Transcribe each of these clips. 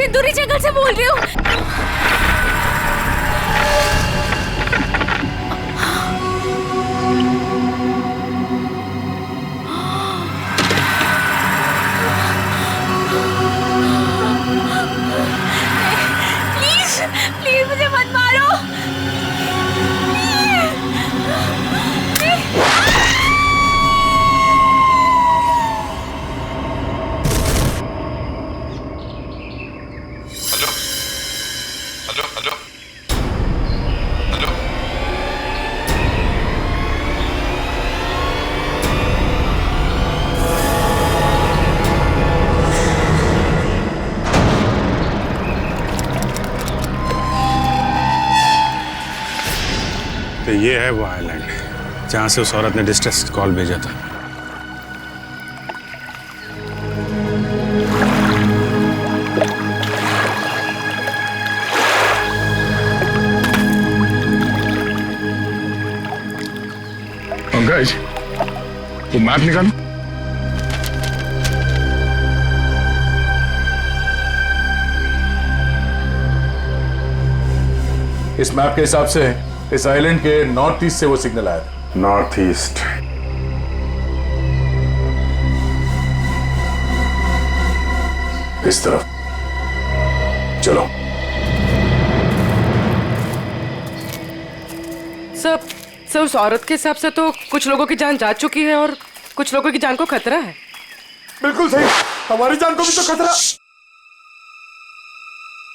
सिंदूरी जंगल से बोल रही हूँ। प्लीज प्लीज मुझे मत मारो। तो ये है वो आइलैंड जहां से उस औरत ने डिस्ट्रेस कॉल भेजा था। पंकज, वो मैप निकालो। इस मैप के हिसाब से इस आइलैंड के नॉर्थ ईस्ट से वो सिग्नल आया था। North east. इस तरफ चलो। सर उस औरत के हिसाब से तो कुछ लोगों की जान जा चुकी है और कुछ लोगों की जान को खतरा है। बिल्कुल सही, हमारी जान को भी तो खतरा।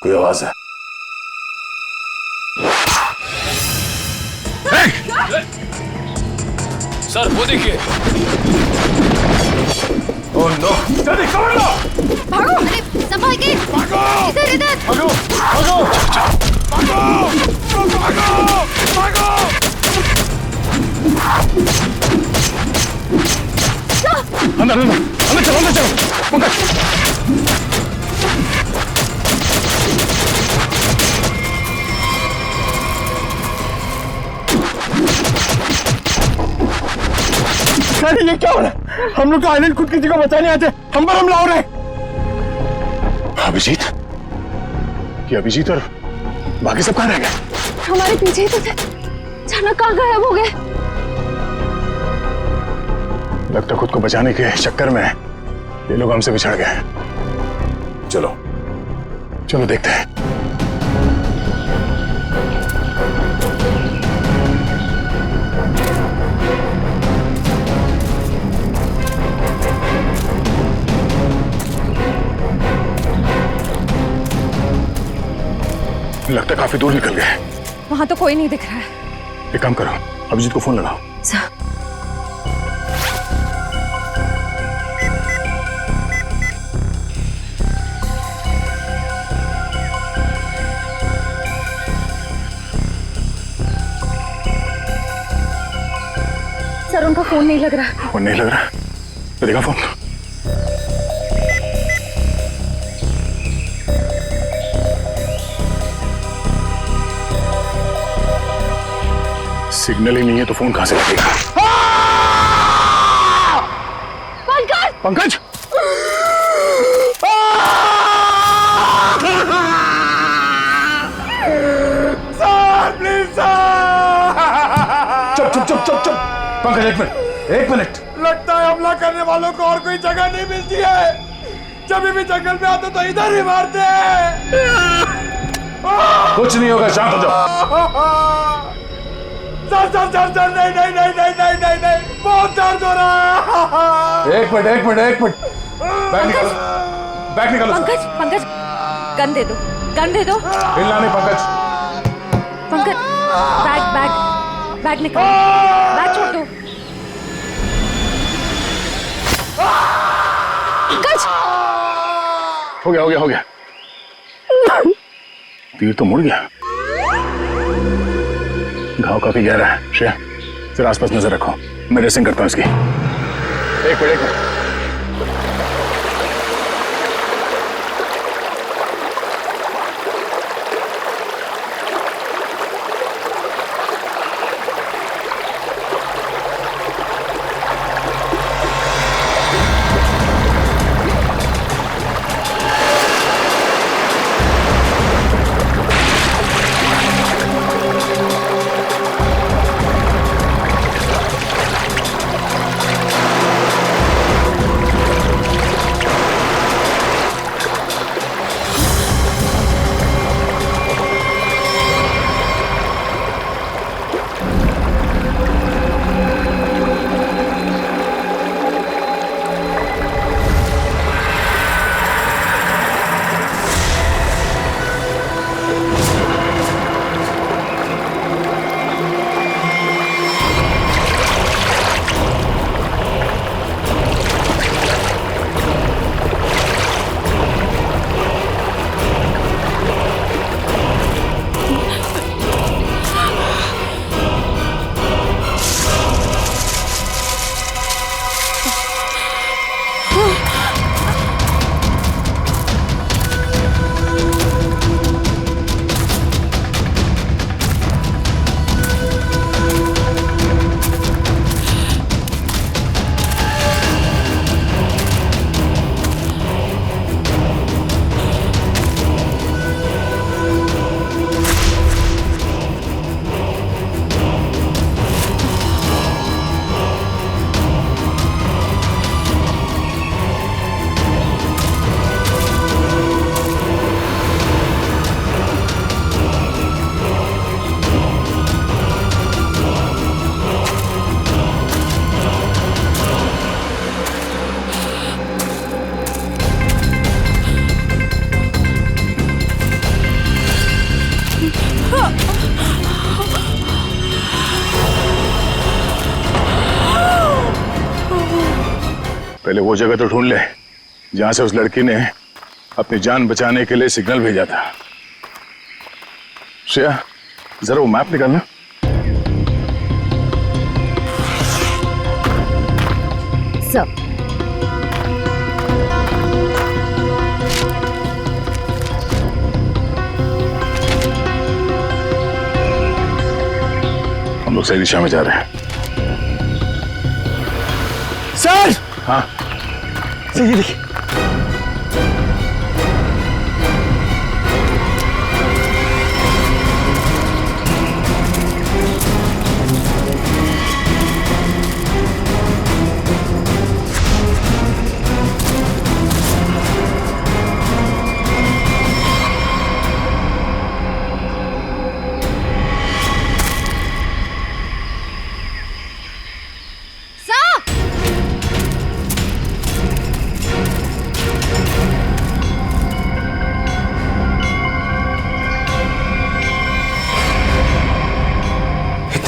कोई आवाज है? सर वो देखिए। ओह नो, जल्दी कवर लो। भागो, अरे संभाल के। भागो, इधर इधर। भागो, भागो, भागो, भागो, भागो। अंदर अंदर अंदर चलो, अंदर चलो। पंकज, अरे ये क्या हो रहा है? हम लोग का आइलैंड खुद किसी को बचाने आते, हम पर हमला हो रहा है। अभिजीत, ये अभिजीत और बाकी सब कहाँ रह गए? हमारे पीछे ही तो थे, अचानक कहाँ गायब हो गए? लगता खुद को बचाने के चक्कर में ये लोग हमसे बिछड़ गए। चलो चलो देखते हैं। लगता काफी दूर निकल गए। वहां तो कोई नहीं दिख रहा है। एक काम करो, अभिजीत को फोन लगाओ। सर उनका फोन नहीं लग रहा। फोन नहीं लग रहा? तो देखा फोन। सिग्नल ही नहीं है तो फोन कहां से लगेगा? पंकज! पंकज! चुप चुप चुप चुप चुप। पंकज एक मिनट, एक मिनट। लगता है हमला करने वालों को और कोई जगह नहीं मिलती है। जब भी जंगल में आते तो इधर ही मारते हैं। कुछ नहीं होगा, शांत हो जाओ। सर नहीं नहीं नहीं नहीं नहीं नहीं नहीं, बहुत दर्द हो रहा है। एक मिनट, एक मिनट, एक मिनट। बैग निकालो, बैग निकालो। पंकज, पंकज, गन दे दो, गन दे दो। हिलना नहीं Pankaj. Pankaj, bag bag bag निकालो, बैग छोड़ दो। पंकज! हो गया हो गया हो गया। तीर तो मुड़ गया। घाव काफी गहरा है। श्रेया, फिर आसपास नजर रखो, मैं ड्रेसिंग करता हूँ इसकी। एक मिनट, एक मिनट। पहले वो जगह तो ढूंढ ले जहां से उस लड़की ने अपनी जान बचाने के लिए सिग्नल भेजा था। श्रेया, जरा वो मैप निकालना। सर, हम लोग सही दिशा में जा रहे हैं। सर हाँ, सर ये देखिए।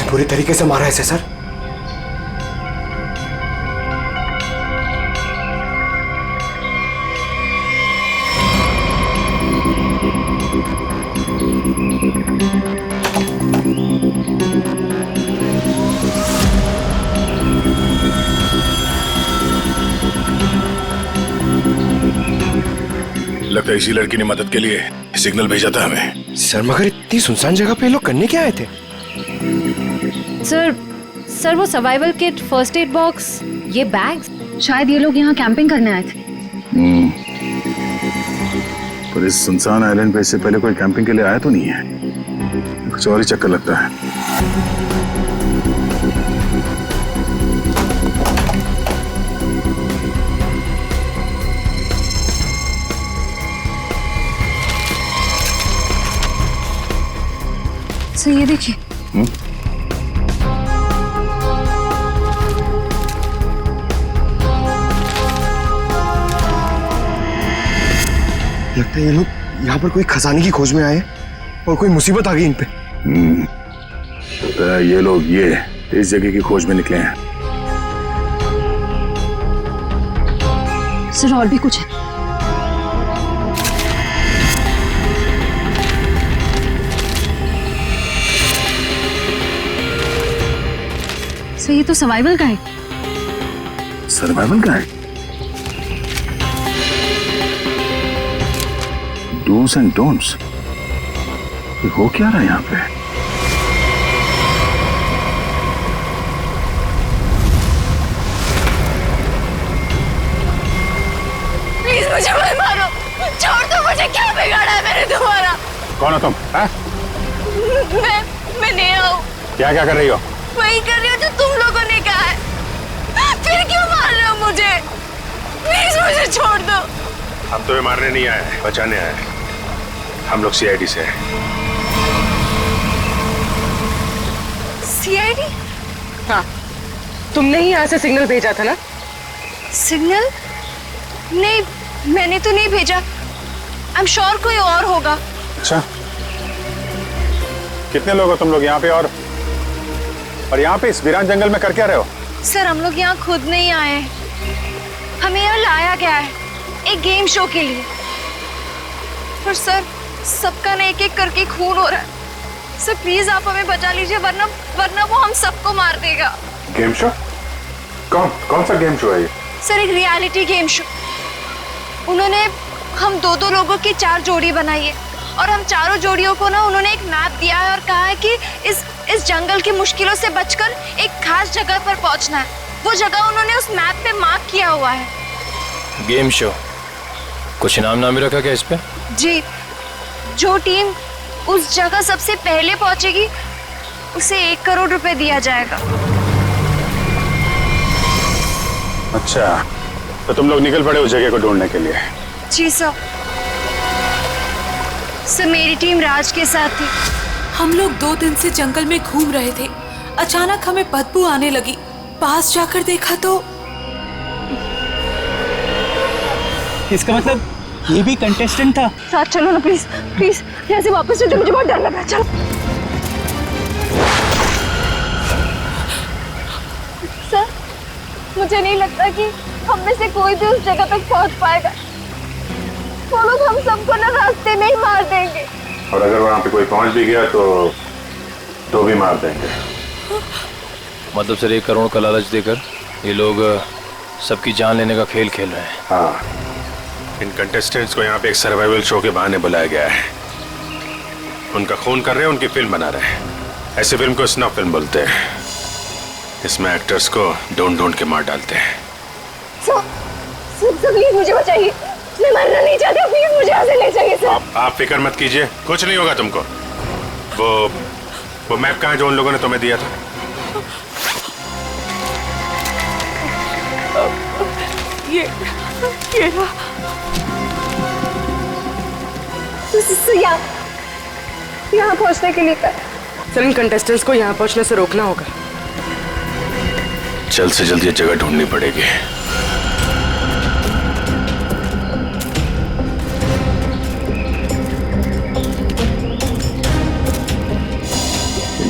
पूरी तरीके से मारा है इसे सर। लगता है इसी लड़की ने मदद के लिए सिग्नल भेजा था हमें। सर मगर इतनी सुनसान जगह पे ये लोग करने क्या आए थे? सर वो survival kit, first aid box, ये बैग, शायद ये लोग यहाँ कैंपिंग करने आए थे। पर इस सुनसान आइलैंड पे इससे पहले कोई कैंपिंग के लिए आया तो नहीं है। कुछ और ही चक्कर लगता है। सर ये देखिए। लगता है ये लोग यहाँ पर कोई खजाने की खोज में आए और कोई मुसीबत आ गई इन पे। लगता है ये लोग इस जगह की खोज में निकले हैं। सर और भी कुछ है। सर ये तो सर्वाइवल का है। सर्वाइवल का है? Dos and don'ts. हो क्या रहा है यहाँ पे? प्लीज मुझे मत मारो, छोड़ दो मुझे। क्या बिगाड़ा है मैंने तुम्हारा? कौन हो तुम? मैं नेहा हूँ। क्या क्या कर रही हो? वही कर रही हो जो तुम लोगों ने कहा है। फिर क्यों मार रहे हो मुझे? प्लीज मुझे छोड़ दो। हम तुम्हें मारने नहीं आए, बचाने आए। हम लोग सीआईडी से हैं। सीआईडी? हाँ, तुमने ही यहाँ से सिग्नल भेजा था ना? सिग्नल? नहीं, मैंने तो नहीं भेजा। आई एम श्योर कोई और होगा। अच्छा, कितने लोग हो तुम लोग यहाँ पे? और यहाँ पे इस वीरान जंगल में कर क्या रहे हो? सर हम लोग यहाँ खुद नहीं आए, हमें यहाँ लाया गया है एक गेम शो के लिए। पर सर सबका ना एक एक करके खून हो रहा है। सर प्लीज आप हमें बचा लीजिए, वरना वो हम सबको मार देगा। Game show? कौन सा गेम शो है ये? सर एक रियलिटी गेम शो। उन्होंने हम दो लोगों की 4 जोड़ी बनाई है और हम चारों जोड़ियों को ना उन्होंने एक मैप दिया है और कहा है कि इस जंगल की मुश्किलों से बचकर एक खास जगह पर पहुंचना है। वो जगह उन्होंने उस मैप पे मार्क किया हुआ है। गेम शो, कुछ इनाम नाम रखा क्या इस पे? जी, जो टीम उस जगह सबसे पहले पहुंचेगी उसे 1 करोड़ रुपए दिया जाएगा। अच्छा, तो तुम लोग निकल पड़े उस जगह को ढूंढने के लिए? जी सर। सर मेरी टीम राज के साथ थी। हम लोग 2 दिन से जंगल में घूम रहे थे। अचानक हमें बदबू आने लगी। पास जाकर देखा तो इसका मतलब ये भी कंटेस्टेंट था। साथ चलो ना प्लीज, प्लीज यहाँ से वापस चलो, मुझे बहुत डर लग रहा है। चलो। सर मुझे नहीं लगता कि हम में से कोई भी उस जगह तक पहुंच पाएगा। वो लोग हम सबको ना रास्ते में ही मार देंगे। और अगर वहां पे कोई पहुंच भी गया तो भी मार देंगे। मतलब सर 1 करोड़ का लालच देकर ये लोग सबकी जान लेने का खेल खेल रहे हैं। हाँ, इन कंटेस्टेंट्स को यहाँ पे एक सर्वाइवल शो के बहाने बुलाया गया है। उनका खून कर रहे हैं, उनकी फिल्म बना रहे हैं। ऐसे फिल्म को स्नफ फिल्म बोलते हैं। इसमें एक्टर्स को ढूंढ के मार डालते हैं। प्लीज मुझे बचाइए, मैं मरना नहीं चाहती, प्लीज मुझे यहाँ से ले जाइए सर। आप फिक्र मत कीजिए, कुछ नहीं होगा तुमको। वो मैप कहाँ है जो उन लोगों ने तुम्हें दिया था? ये यहाँ पहुँचने के लिए सर इन कंटेस्टेंट्स को यहाँ पहुँचने से रोकना होगा। जल्द से जल्द ये जगह ढूंढनी पड़ेगी।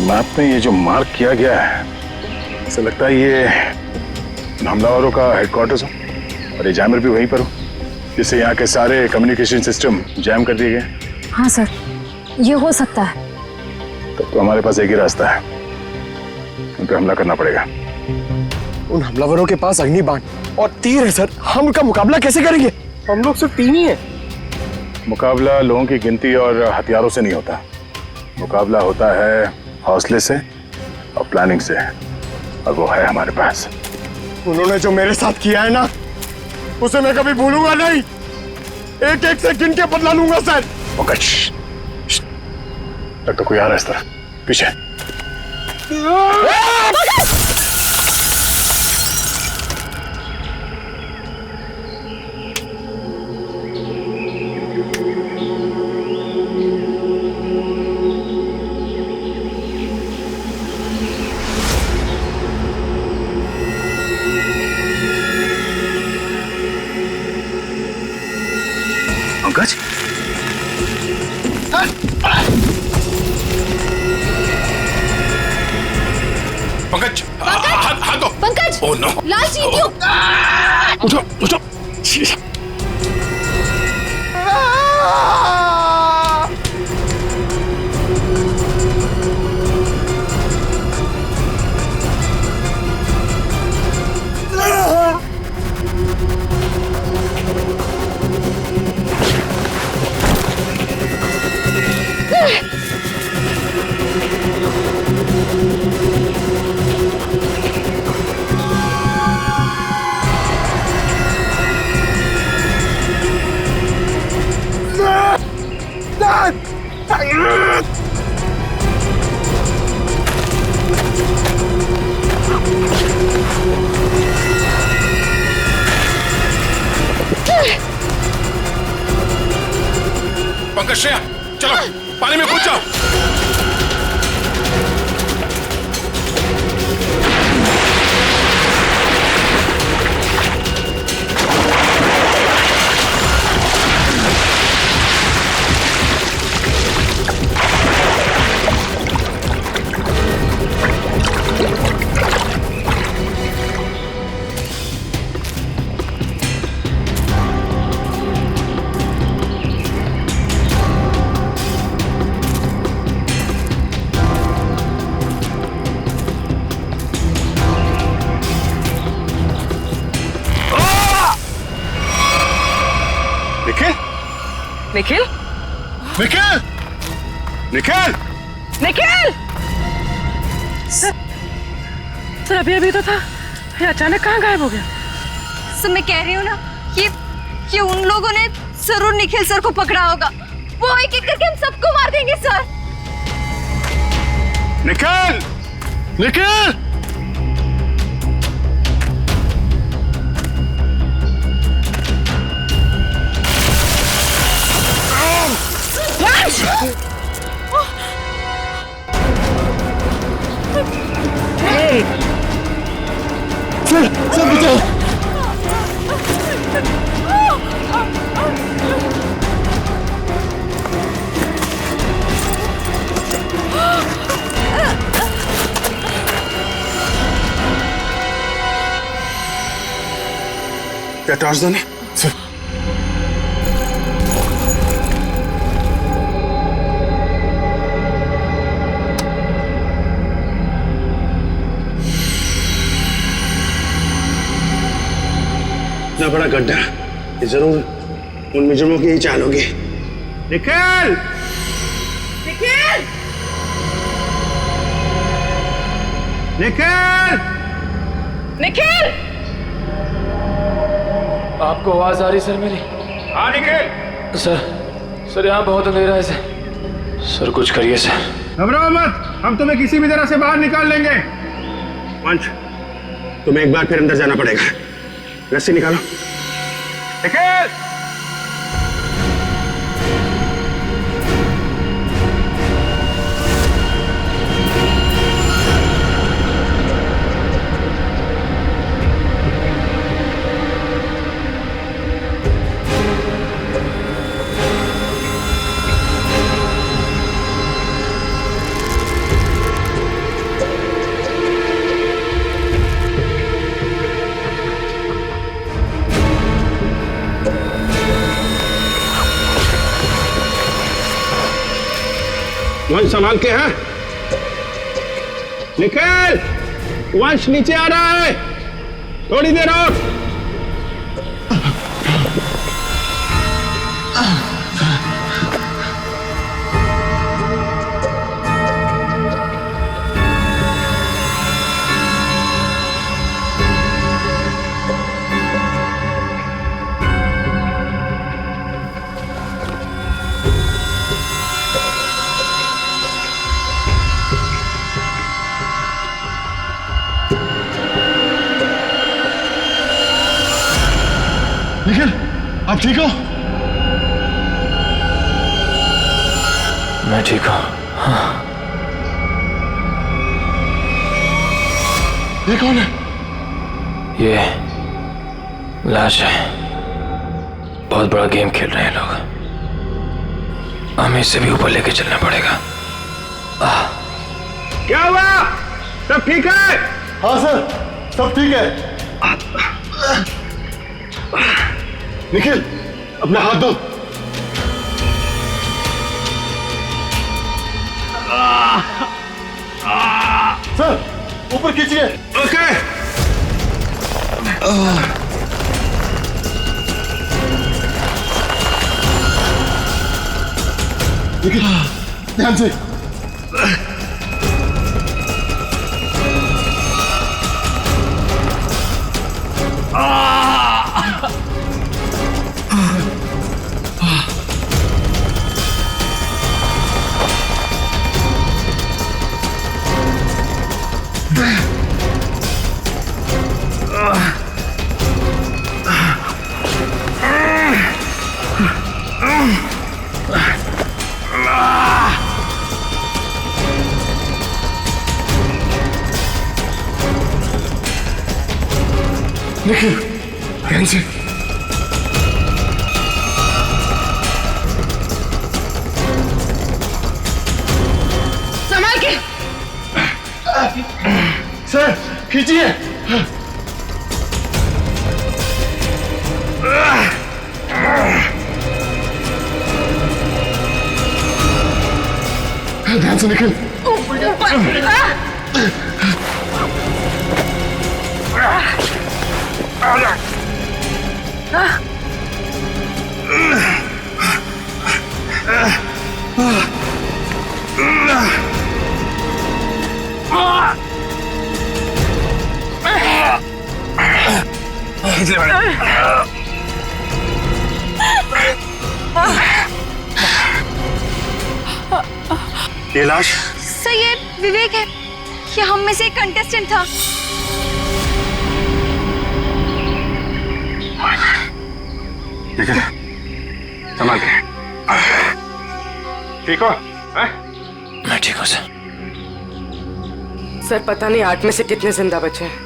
मैप में ये जो मार्क किया गया है, ऐसा लगता है ये हमलावरों का हेडक्वार्टर्स हो और ये जैमर भी वहीं पर हो, जिससे यहाँ के सारे कम्युनिकेशन सिस्टम जैम कर दिए गए। हाँ सर, ये हो सकता है। तो हमारे पास एक ही रास्ता है, उन पे हमला करना पड़ेगा। उन हमलावरों के पास अग्निबाण और तीर है सर, हम उनका मुकाबला कैसे करेंगे? हम लोग सिर्फ 3 ही हैं। मुकाबला लोगों की गिनती और हथियारों से नहीं होता, मुकाबला होता है हौसले से और प्लानिंग से, और वो है हमारे पास। उन्होंने जो मेरे साथ किया है ना, उसे मैं कभी भूलूंगा नहीं। एक से गिन के बदला लूंगा सर। तक तो कोई आ रहा है इस तरफ, पीछे। पंकज, पंकज, हाथ दो। पंकज, ओह नो, लाल चींटियों। उठो। पंकज, श्रेया, चलो पानी में कूद जाओ। निखिल, निखिल, निखिल, निखिल! सर अभी तो था, ये अचानक कहाँ गायब हो गया? सर मैं कह रही हूँ ना कि उन लोगों ने जरूर निखिल सर को पकड़ा होगा। वो एक एक करके हम सबको मार देंगे सर। निखिल, निखिल! सर बचाओ। क्या टॉर्च दो ना सर। इतना बड़ा गड्ढा, ये जरूर उन मुजरिमों की ही चाल होगी। निखिल! निखिल! निखिल! निखिल! आपको आवाज आ रही सर मेरी? हाँ निखिल! सर यहाँ बहुत अंधेरा है सर कुछ करिए सर। घबराओ मत, हम तुम्हें किसी भी तरह से बाहर निकाल लेंगे। वंश, तुम्हें एक बार फिर अंदर जाना पड़ेगा। रस्सी निकालो। निखिल! वंश संभाल के हैं। निखिल! वंश नीचे आ रहा है, थोड़ी देर और। निखिल, आप ठीक हो? मैं ठीक हूँ। हाँ। ये कौन है? ये लाश है। बहुत बड़ा गेम खेल रहे हैं लोग। हमें इसे भी ऊपर लेके चलना पड़ेगा। क्या हुआ? सब ठीक है? हाँ सर, सब ठीक है। निखिल, अपना हाथ दो। सर, ऊपर खींचिए। ओके। निखिल, ध्यान से। निखिल, ध्यान से। संभाल के। सर, खींचिए। ध्यान से निखिल। ये लाश? सर ये विवेक है, ये हम में से एक कंटेस्टेंट था। निखिल, संभाल के। ठीक हो? मैं ठीक हूँ सर। सर पता नहीं 8 में से कितने जिंदा बचे हैं।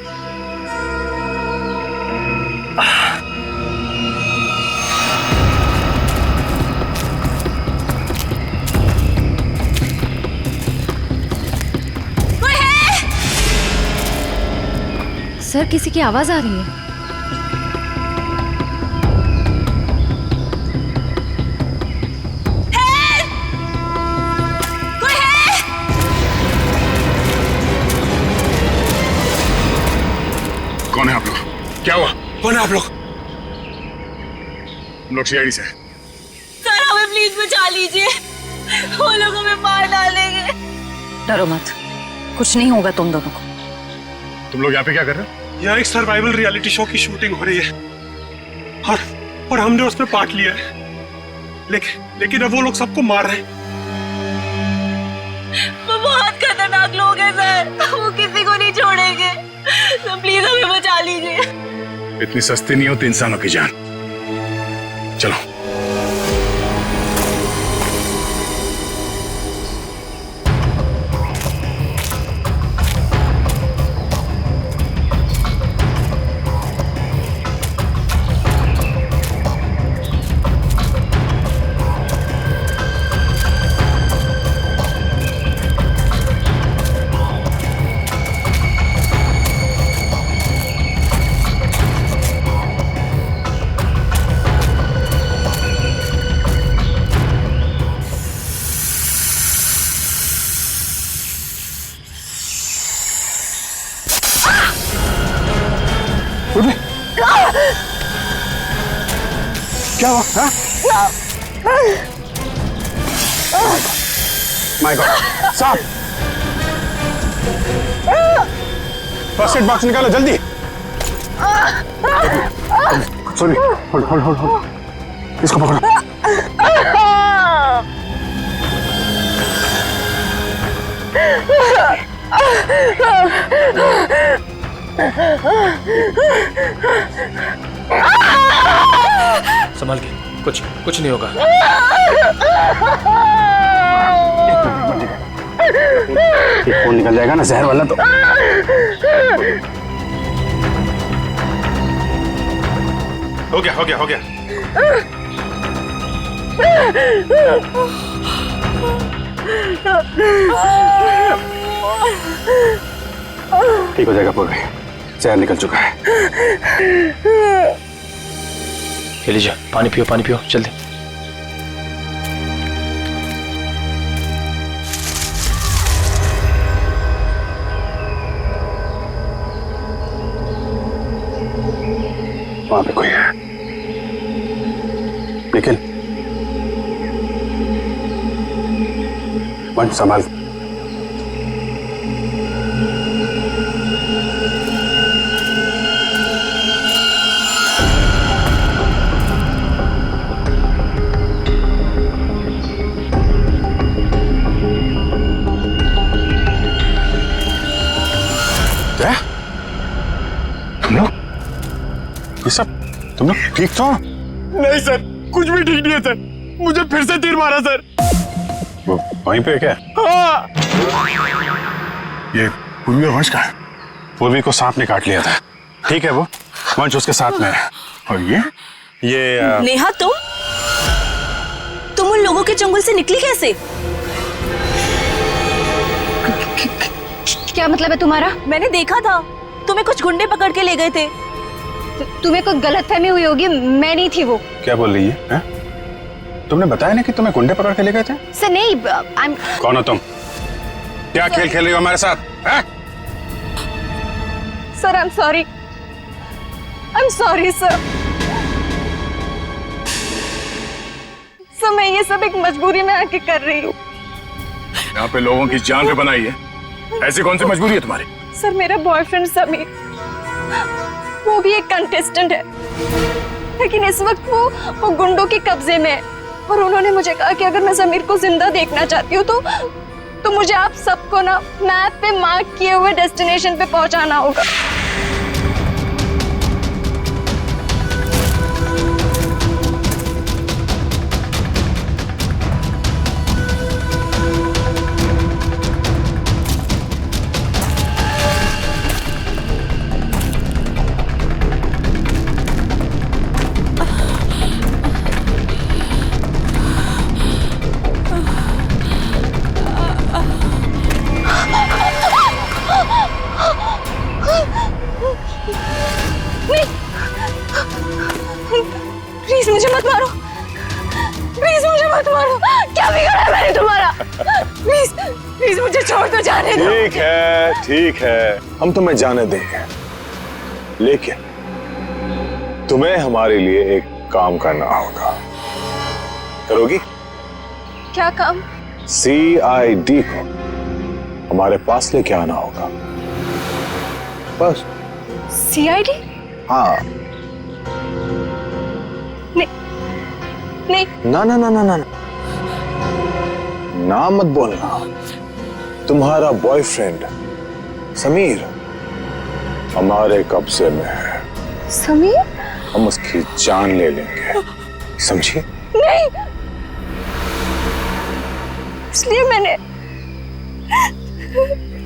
सर, किसी की आवाज आ रही है। क्या हुआ? कौन है आप लोग? हम लोग सीआईडी से। सर हमें प्लीज बचा लीजिए, वो लोग हमें मार डालेंगे। डरो मत, कुछ नहीं होगा तुम दोनों को। तुम लोग यहाँ पे क्या कर रहे हो? यहाँ एक सर्वाइवल रियलिटी शो की शूटिंग हो रही है और हमने उसमें पार्ट लिया है, लेकिन अब वो लोग सबको मार रहे हैं। वो बहुत खतरनाक लोग हैं सर, वो किसी को नहीं छोड़ेंगे। तो प्लीज हमें बचा लीजिए। इतनी सस्ती नहीं होती इंसानों की जान। चलो। क्या हुआ? माय गॉड, साहब फर्स्ट एड बॉक्स निकालो जल्दी। सॉरी, होल्ड, इसको पकड़ो। संभाल के, कुछ नहीं होगा। ये खून निकल जाएगा ना जहर वाला तो। हो गया। ठीक हो जाएगा पूर्वी, जहर निकल चुका है। एलिजा, पानी पियो जल्दी। वहां पे कोई है, निखिल वंश संभाल। तुम लोग ठीक तो? नहीं सर, कुछ भी ठीक नहीं है सर। मुझे फिर से तीर मारा सर। वो वहीं पे क्या? हाँ। ये पूर्वी और वंश का है? पूर्वी को सांप ने काट लिया था, ठीक है, वो वंश उसके साथ में है। और ये नेहा, तुम उन लोगों के जंगल से निकली कैसे? क्या मतलब है तुम्हारा? मैंने देखा था, तुम्हें कुछ गुंडे पकड़ के ले गए थे। तुम्हें कोई गलतफहमी हुई होगी, मैं नहीं थी वो। क्या बोल रही है? तुमने बताया ना कि तुम्हें गुंडे पकड़ के ले गए थे? सर नहीं, कौन हो तुम? क्या खेल खेल रही हो हमारे साथ? Sir I am sorry sir. Sir मैं ये सब एक मजबूरी में आके कर रही हूँ। यहाँ पे लोगों की जान पे बनाई है, ऐसी कौन सी मजबूरी है तुम्हारी? सर मेरा बॉयफ्रेंड समीर, वो भी एक कंटेस्टेंट है, लेकिन इस वक्त वो गुंडों के कब्जे में है। और उन्होंने मुझे कहा कि अगर मैं समीर को जिंदा देखना चाहती हूँ तो मुझे आप सबको ना मैप पे मार्क किए हुए डेस्टिनेशन पे पहुंचाना होगा। प्लीज मुझे मत मारो, प्लीज मुझे मत मारो। क्या बिगाड़ा है मैंने तुम्हारा? प्लीज मुझे छोड़ दो, जाने दो। ठीक है, हम तुम्हें जाने देंगे, लेकिन तुम्हें हमारे लिए एक काम करना होगा। करोगी? क्या काम? CID को हमारे पास लेके आना होगा, बस। CID? हाँ। नहीं। ना ना ना ना ना ना मत बोलना। तुम्हारा बॉयफ्रेंड समीर हमारे कब्जे में है। समीर? हम उसकी जान ले लेंगे, समझी? नहीं, इसलिए मैंने।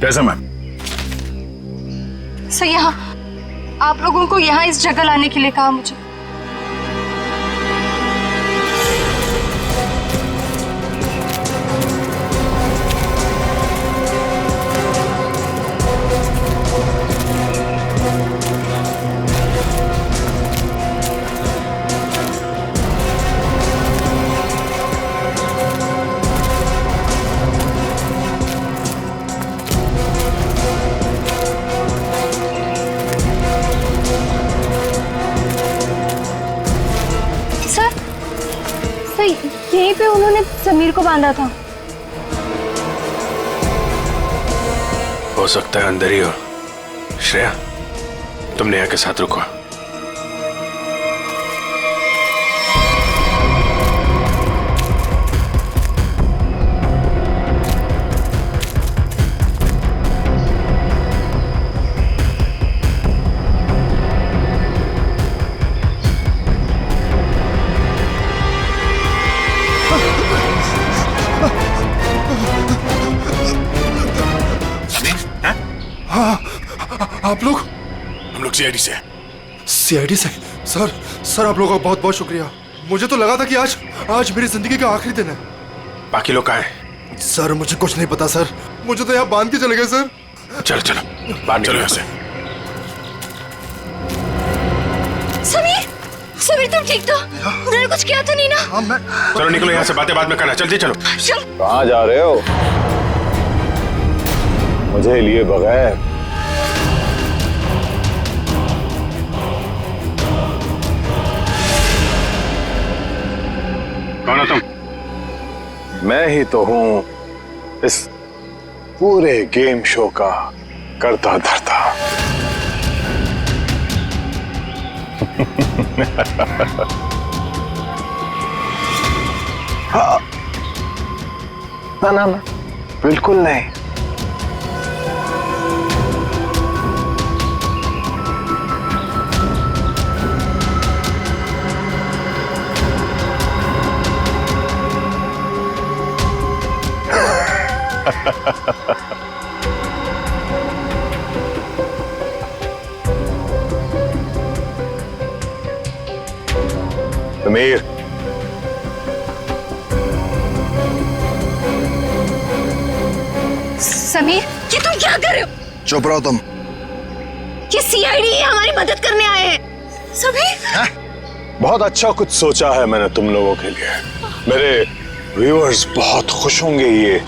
कैसा मैम? सर, यहाँ आप लोगों को यहाँ इस जगह लाने के लिए कहा मुझे। यहीं पे उन्होंने समीर को बांधा था। हो सकता है अंदर ही हो। श्रेया, तुम नेहा के साथ रुको। आप लोग? हम लोग CID से हैं। CID से? सर आप लोगों का बहुत बहुत शुक्रिया। मुझे तो लगा था कि आज मेरी जिंदगी का आखिरी दिन है। बाकी लोग कहाँ हैं? सर मुझे कुछ नहीं पता सर, मुझे तो यहाँ बांध के चले गए सर। चलो चलो बाहर निकलो यहाँ से। समीर तुम ठीक तो? उन्होंने कुछ किया तो नहीं ना? हाँ मैं। चलो निकलो यहाँ से, बातें बाद में करना। जल्दी चलो। कहाँ जा रहे हो? मुझे लिए बगैर? कौन हो तुम? मैं ही तो हूं इस पूरे गेम शो का करता धरता। हाँ। ना ना ना, बिल्कुल नहीं। समीर, समीर, ये तुम क्या कर रहे हो? चुप रहो तुम। ये CID हमारी मदद करने आए हैं। समीर, बहुत अच्छा कुछ सोचा है मैंने तुम लोगों के लिए। मेरे व्यूअर्स बहुत खुश होंगे ये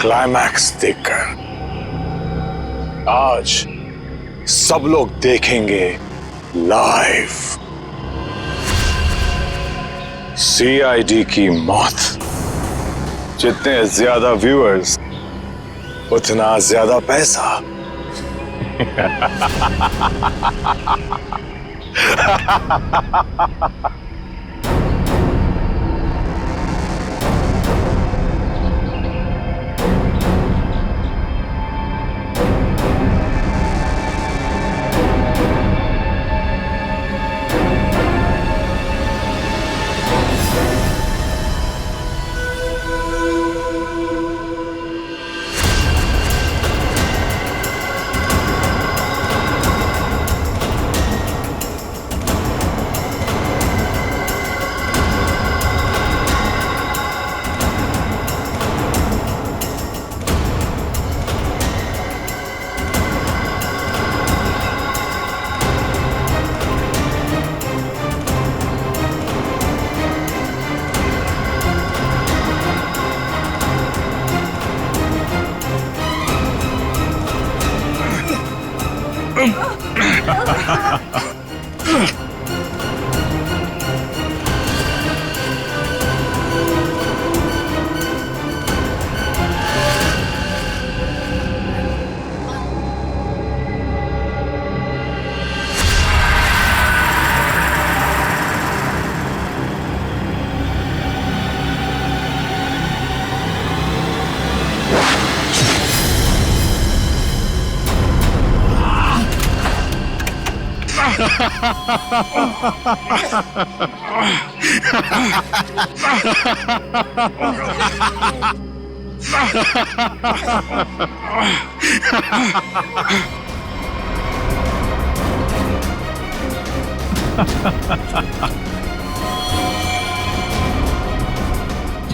क्लाइमैक्स देखकर। आज सब लोग देखेंगे लाइव CID की मौत। जितने ज्यादा व्यूअर्स उतना ज्यादा पैसा।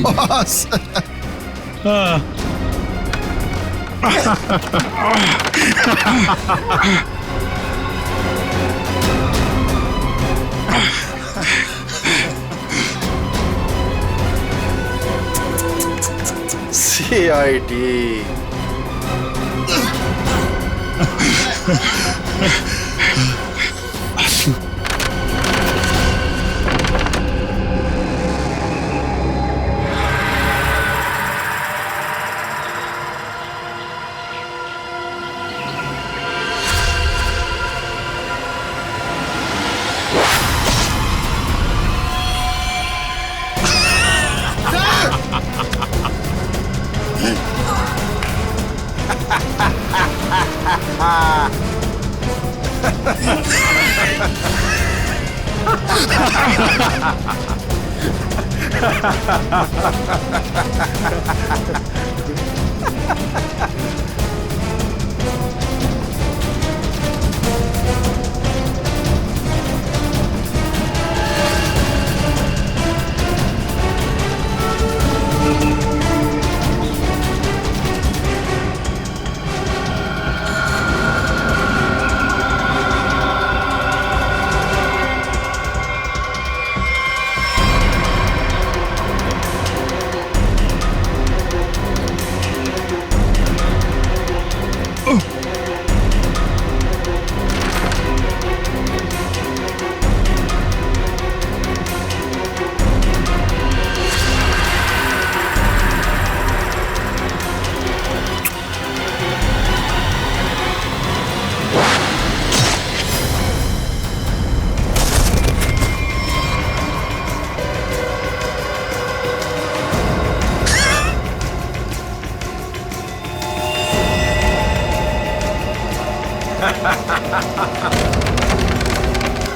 बॉस। CID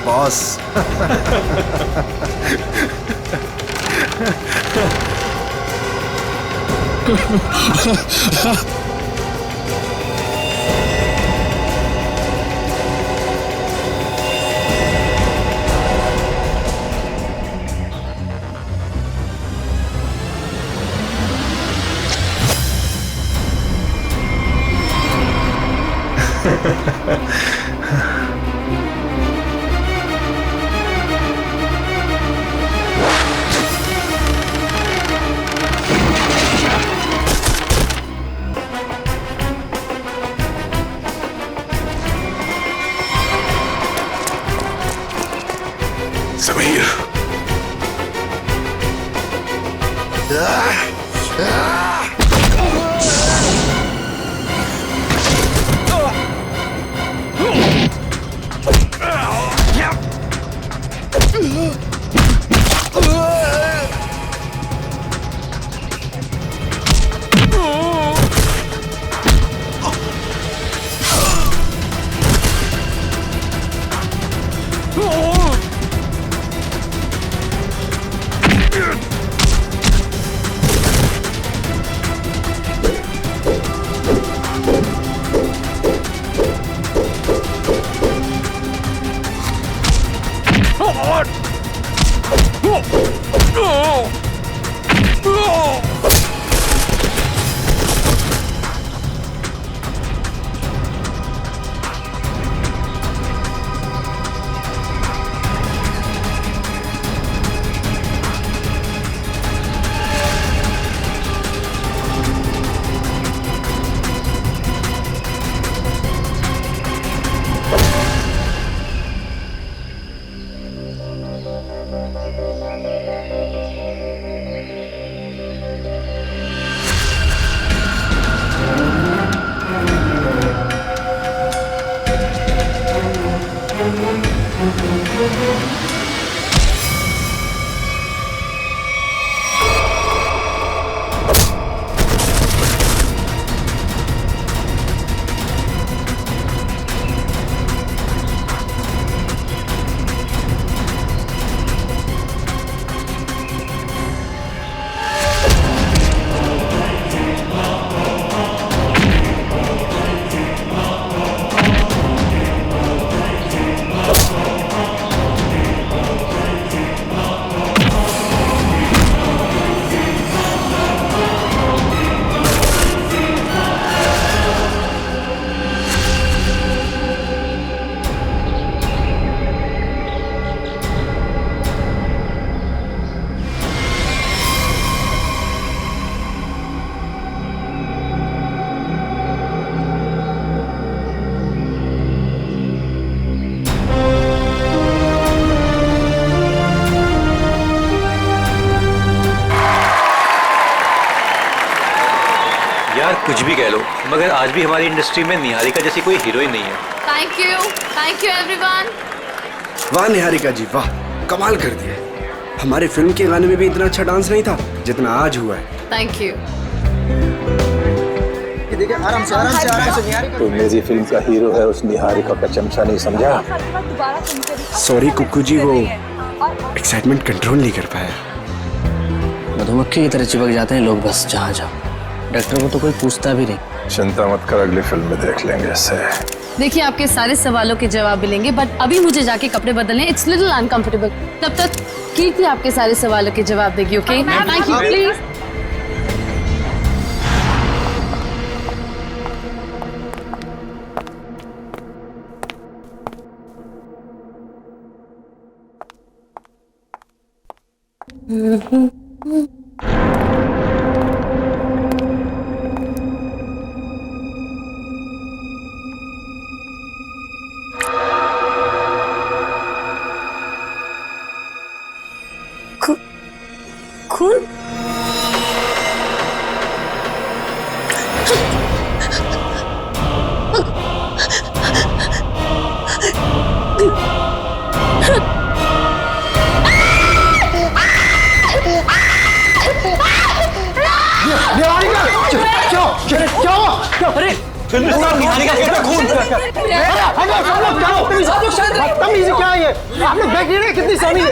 boss. समीर। यार कुछ भी कह लो, मगर आज भी हमारी इंडस्ट्री में निहारिका जैसी कोई हीरोइन नहीं है। Thank you everyone. वाह निहारिका जी वाह, कमाल कर दिया। हमारे फिल्म के गाने में भी इतना अच्छा डांस नहीं था जितना आज हुआ है। Thank you. देखिए आराम से आराम से आराम से निहारिका। तो मेरी फिल्म का हीरो है, उस निहारिका का चमचा नहीं समझा। सॉरी कुक्कू जी, वो एक्साइटमेंट कंट्रोल नहीं कर पाया। मधुमक्खी की तरह चिपक जाते हैं लोग बस जहाँ जाओ। डॉक्टर को तो कोई पूछता भी नहीं। चिंता मत कर, अगली फिल्म में देख लेंगे इससे। देखिए आपके सारे सवालों के जवाब मिलेंगे, बट अभी मुझे जाके कपड़े बदलने, इट्स लिटिल अनकंफर्टेबल। तब तक कीर्ति आपके सारे सवालों के जवाब देगी। Okay thank you please. खून? अरे फिल्म स्टार निहारिका के खून। बदतमीजी क्या है ये? आप लोग देख रहे हैं कितनी सामी है?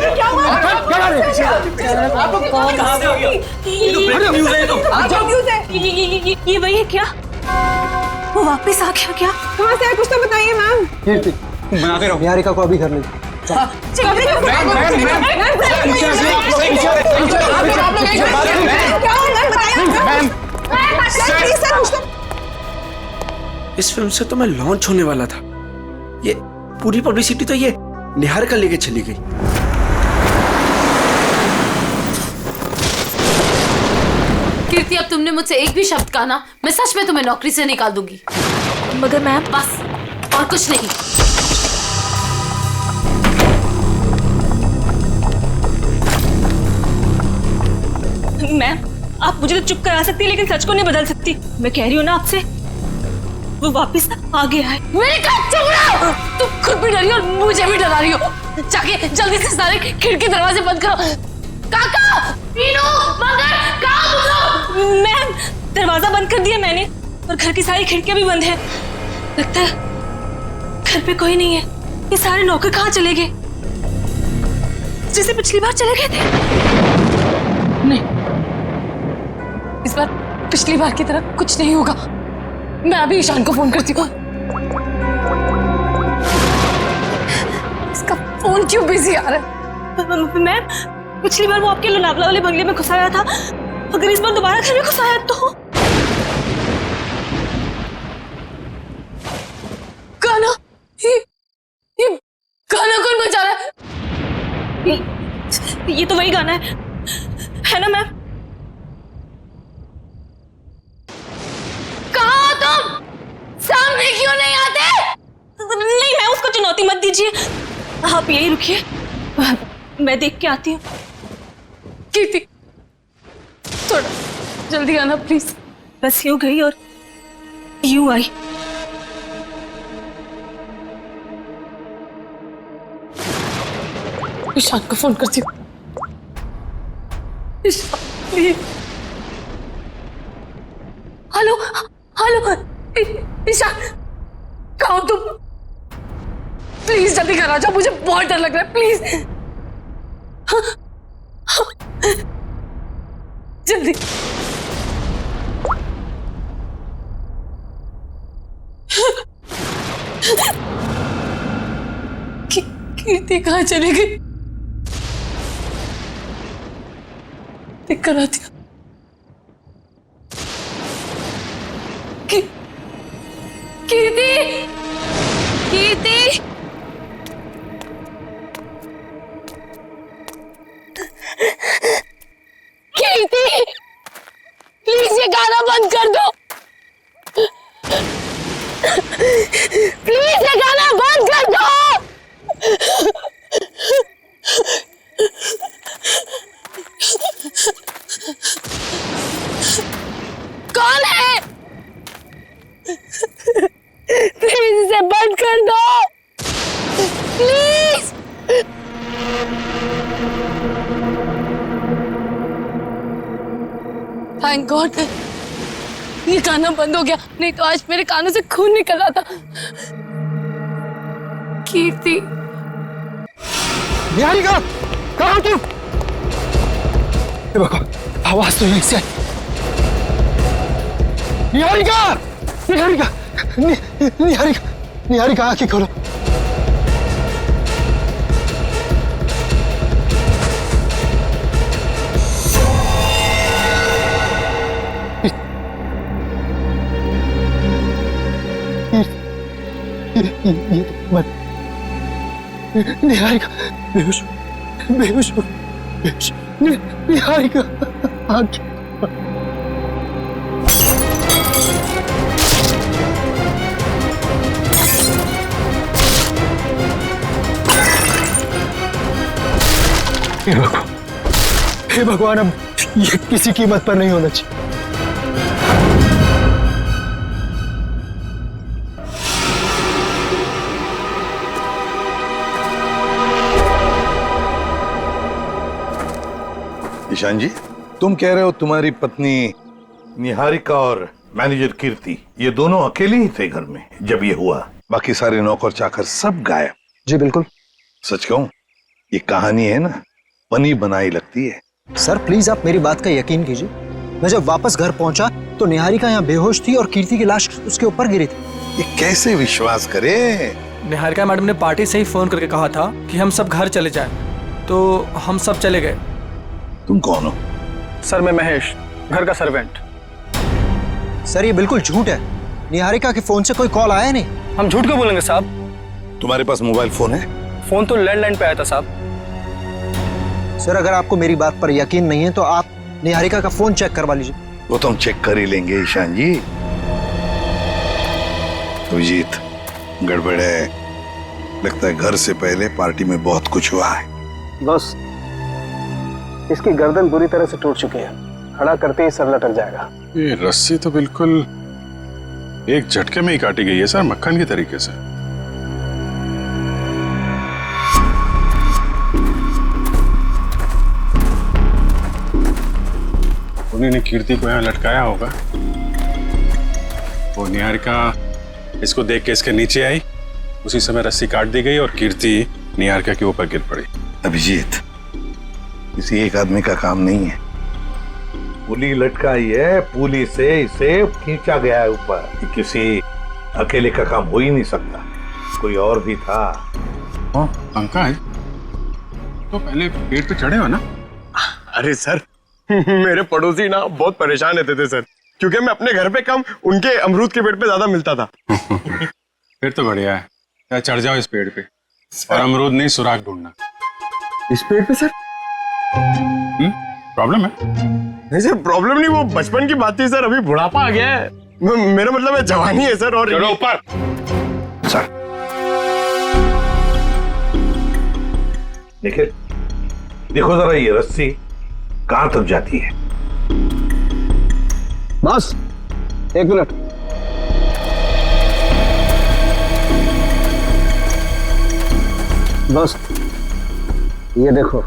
ये वही है क्या? वो वापस आ गया क्या? कहाँ से है कुछ तो बताइए मैम। कीर्ति बनाते रहो, निहारिका को अभी घर ले इस फिल्म से तो मैं लॉन्च होने वाला था, ये पूरी पब्लिसिटी तो ये निहारिका लेके चली गई। कीर्ति अब तुमने मुझसे एक भी शब्द कहा ना, मैं सच में तुम्हें नौकरी से निकाल दूंगी। मगर मैम बस और कुछ नहीं। मैम आप मुझे तो चुप करा सकती है लेकिन सच को नहीं बदल सकती। मैं कह रही हूँ ना आपसे, वो वापस आ गया है। मेरे चुप रहो। तुम खुद भी डरी और मुझे भी डरा रही हो। जाके जल्दी से सारे खिड़की दरवाजे बंद करो। काका, मीनू, मगर, कहाँ तुम लोग? मैम दरवाजा बंद कर दिया मैंने और घर की सारी खिड़कियां भी बंद है। लगता है घर पे कोई नहीं है। ये सारे नौकर कहाँ चले गए? जैसे पिछली बार चले गए थे। नहीं, इस बार पिछली बार की तरह कुछ नहीं होगा। मैं अभी ईशान को फोन करती हूँ। इसका फोन क्यों बिजी आ रहा है? मैम पिछली बार वो आपके लोनावला वाले बंगले में घुसाया था, अगर इस बार दोबारा घर में घुसाया तो? गाना, ये गाना कौन बजा रहा है? ये तो वही गाना है ना मैम? कहाँ तुम? सामने क्यों नहीं आते? नहीं मैं उसको चुनौती मत दीजिए, आप यही रुकिए, मैं देख के आती हूँ। कीर्ति थोड़ा जल्दी आना प्लीज। बस यूं गई और यूं आई। ईशान को फोन करती हूँ। Ishan please. Hello hello Ishan, कहाँ हो तुम? प्लीज जल्दी घर आ जाओ, मुझे बहुत डर लग रहा है। प्लीज जल्दी। कीर्ति कहाँ चली गई? देख कर आती हूँ। कीर्ति, कीर्ति, कीर्ति, प्लीज ये गाना बंद कर दो। प्लीज ये गाना बंद कर दो। कौन है? प्लीज इसे बंद कर दो, प्लीज। थैंक गॉड ये गाना बंद हो गया, नहीं तो आज मेरे कानों से खून निकल रहा था। कीर्ति, निहारिका, कहाँ तुम? आवाज तो यहीं से आई। निहारिका, निहारिका, निहारिका, निहारिका, आंखें खोलो। ये मत, निहारिका बेहोश, बेहोश, बेहोश, निहारिका आंखें। हे भगवान, अब ये किसी कीमत पर नहीं होना चाहिए। ईशान जी, तुम कह रहे हो तुम्हारी पत्नी निहारिका और मैनेजर कीर्ति ये दोनों अकेले ही थे घर में जब ये हुआ, बाकी सारे नौकर चाकर सब गायब? जी बिल्कुल। सच कहूं, ये कहानी है ना, बनी बनाई लगती है। सर प्लीज आप मेरी बात का यकीन कीजिए, मैं जब वापस घर पहुंचा तो निहारिका यहाँ बेहोश थी और कीर्ति की लाश उसके ऊपर गिरी थी। ये कैसे विश्वास करे? निहारिका मैडम ने पार्टी से ही फोन करके कहा था कि हम सब घर चले जाएं, तो हम सब चले गए। तुम कौन हो? सर मैं महेश, घर का सर्वेंट। सर ये बिल्कुल झूठ है, निहारिका के फोन से कोई कॉल आया नहीं। हम झूठ क्यों बोलेंगे साहब? तुम्हारे पास मोबाइल फोन है? फोन तो लैंडलाइन पे आया था साहब। सर अगर आपको मेरी बात पर यकीन नहीं है तो आप निहारिका का फोन चेक करवा लीजिए। वो तो हम चेक कर ही लेंगे ईशान जी। अभिजीत, गड़बड़ है, लगता है घर से पहले पार्टी में बहुत कुछ हुआ है। बस इसकी गर्दन बुरी तरह से टूट चुकी है, खड़ा करते ही सर लटक जाएगा। ये रस्सी तो बिल्कुल एक झटके में ही काटी गई है सर, मक्खन के तरीके से। उन्होंने कीर्ति को यहाँ लटकाया होगा। वो निहारिका इसको देख के इसके नीचे आई, उसी समय रस्सी काट दी गई और कीर्ति निहारिका के ऊपर गिर पड़ी। अभिजीत, किसी एक आदमी का काम नहीं है, पुली लटकाई है, पुली से इसे खींचा गया है ऊपर। किसी अकेले का काम हो ही नहीं सकता, कोई और भी था। पंकज, तो पहले पेड़ पे चढ़े हो ना? अरे सर मेरे पड़ोसी ना बहुत परेशान रहते थे सर, क्योंकि मैं अपने घर पे कम उनके अमरूद के पेड़ पे ज्यादा मिलता था। फिर तो बढ़िया है, या चढ़ जाओ इस पेड़ पे और अमरूद नहीं सुराग ढूंढना। इस पेड़ पे सर प्रॉब्लम है? नहीं सर प्रॉब्लम नहीं, वो बचपन की बात थी सर, अभी बुढ़ापा आ गया है। मेरा मतलब है जवानी है सर। और चलो ऊपर सर। देखिए, देखो जरा ये रस्सी कहां तक जाती है। बस एक मिनट। बस ये देखो,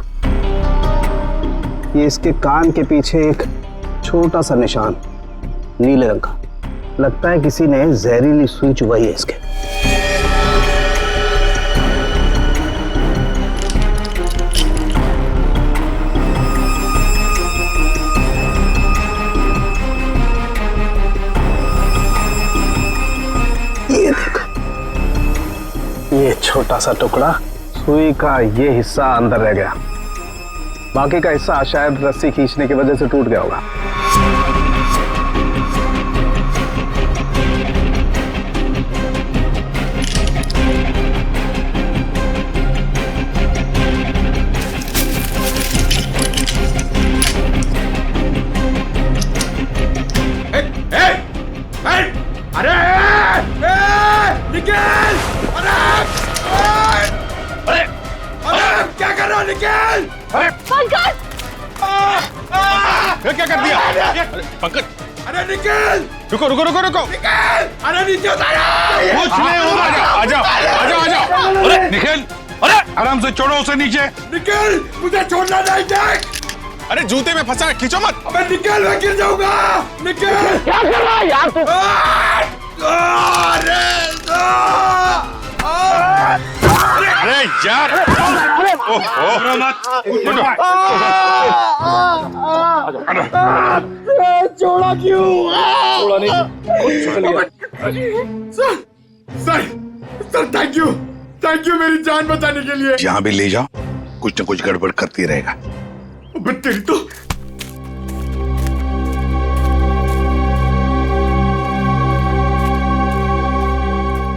ये इसके कान के पीछे एक छोटा सा निशान नीले रंग का, लगता है किसी ने जहरीली सुई चुभाई है इसके। ये देखो, ये छोटा सा टुकड़ा, सुई का ये हिस्सा अंदर रह गया, बाकी का हिस्सा शायद रस्सी खींचने की वजह से टूट गया होगा। निकल! अरे क्या कर रहा हो? निकल! पंकज! क्या कर दिया? पंकज! अरे निकल! रुको रुको रुको रुको। अरे नीचे उतारो। कुछ नहीं होगा। आ जाओ आ जाओ आ जाओ। अरे निखिल, अरे आराम से छोड़ो उसे नीचे। निखिल, मुझे छोड़ना नहीं। देख, अरे जूते में फंसा है, खींचो मत। अबे निखिल, मैं गिर जाऊंगा। निखिल, क्या कर रहा है यार तू? अरे यार, छोड़ा क्यों? छोड़ा नहीं। सर थैंक यू मेरी जान बचाने के लिए। जहाँ भी ले जाओ कुछ न कुछ गड़बड़ करती रहेगा। तेरी तो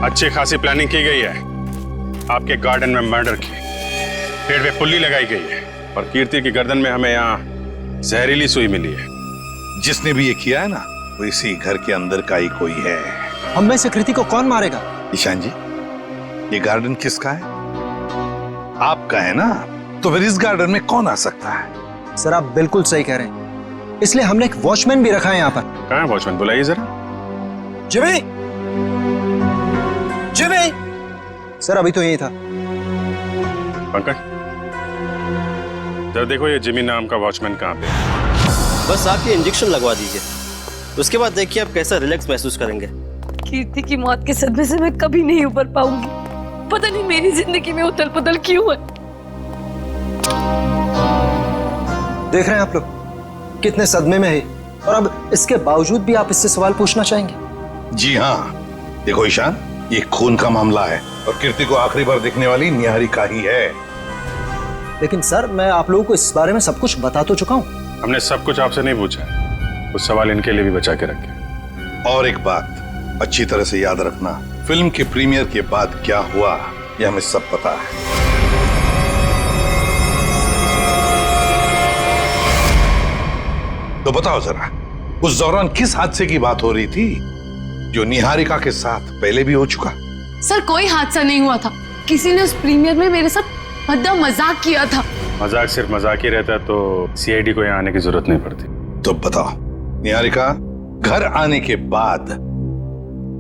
अच्छी खासी प्लानिंग की गई है। आपके गार्डन में मर्डर की, पेड़ पे पुल्ली लगाई गई है और कीर्ति की गर्दन में हमें यहाँ जहरीली सुई मिली है। जिसने भी ये किया है ना, वो इसी घर के अंदर का ही कोई है। हम में से कृति को कौन मारेगा? ईशान जी, ये गार्डन किसका है? आपका है ना, तो फिर इस गार्डन में कौन आ सकता है? सर आप बिल्कुल सही कह रहे हैं, इसलिए हमने एक वॉचमैन भी रखा है यहाँ पर। कहाँ है वॉचमैन? बुलाइए जरा। Jimmy, Jimmy. सर अभी तो यही था। पंकज, जरा देखो ये जिमी नाम का वॉचमैन कहाँ पे है। बस आप ये इंजेक्शन लगवा दीजिए, उसके बाद देखिए आप कैसा रिलैक्स महसूस करेंगे। कीर्ति की मौत के सदमे से मैं कभी नहीं उबर पाऊंगी। पता नहीं मेरी जिंदगी में उथल पुथल क्यों है। देख रहे हैं आप लोग कितने सदमे में है, और अब इसके बावजूद भी आप इससे सवाल पूछना चाहेंगे? जी हाँ, देखो ईशान, ये खून का मामला है और कीर्ति को आखिरी बार देखने वाली निहारिका ही है। लेकिन सर मैं आप लोगों को इस बारे में सब कुछ बता तो चुका हूँ। हमने सब कुछ आपसे नहीं पूछा है, कुछ सवाल इनके लिए भी बचा के रखे। और एक बात अच्छी तरह से याद रखना, फिल्म के प्रीमियर के बाद क्या हुआ ये हमें सब पता है। तो बताओ जरा, उस दौरान किस हादसे की बात हो रही थी जो निहारिका के साथ पहले भी हो चुका? सर कोई हादसा नहीं हुआ था, किसी ने उस प्रीमियर में मेरे साथ भद्दा मजाक किया था। मजाक सिर्फ मजाक ही रहता तो सीआईडी को यहाँ आने की जरूरत नहीं पड़ती। तो बताओ निहारिका, घर आने के बाद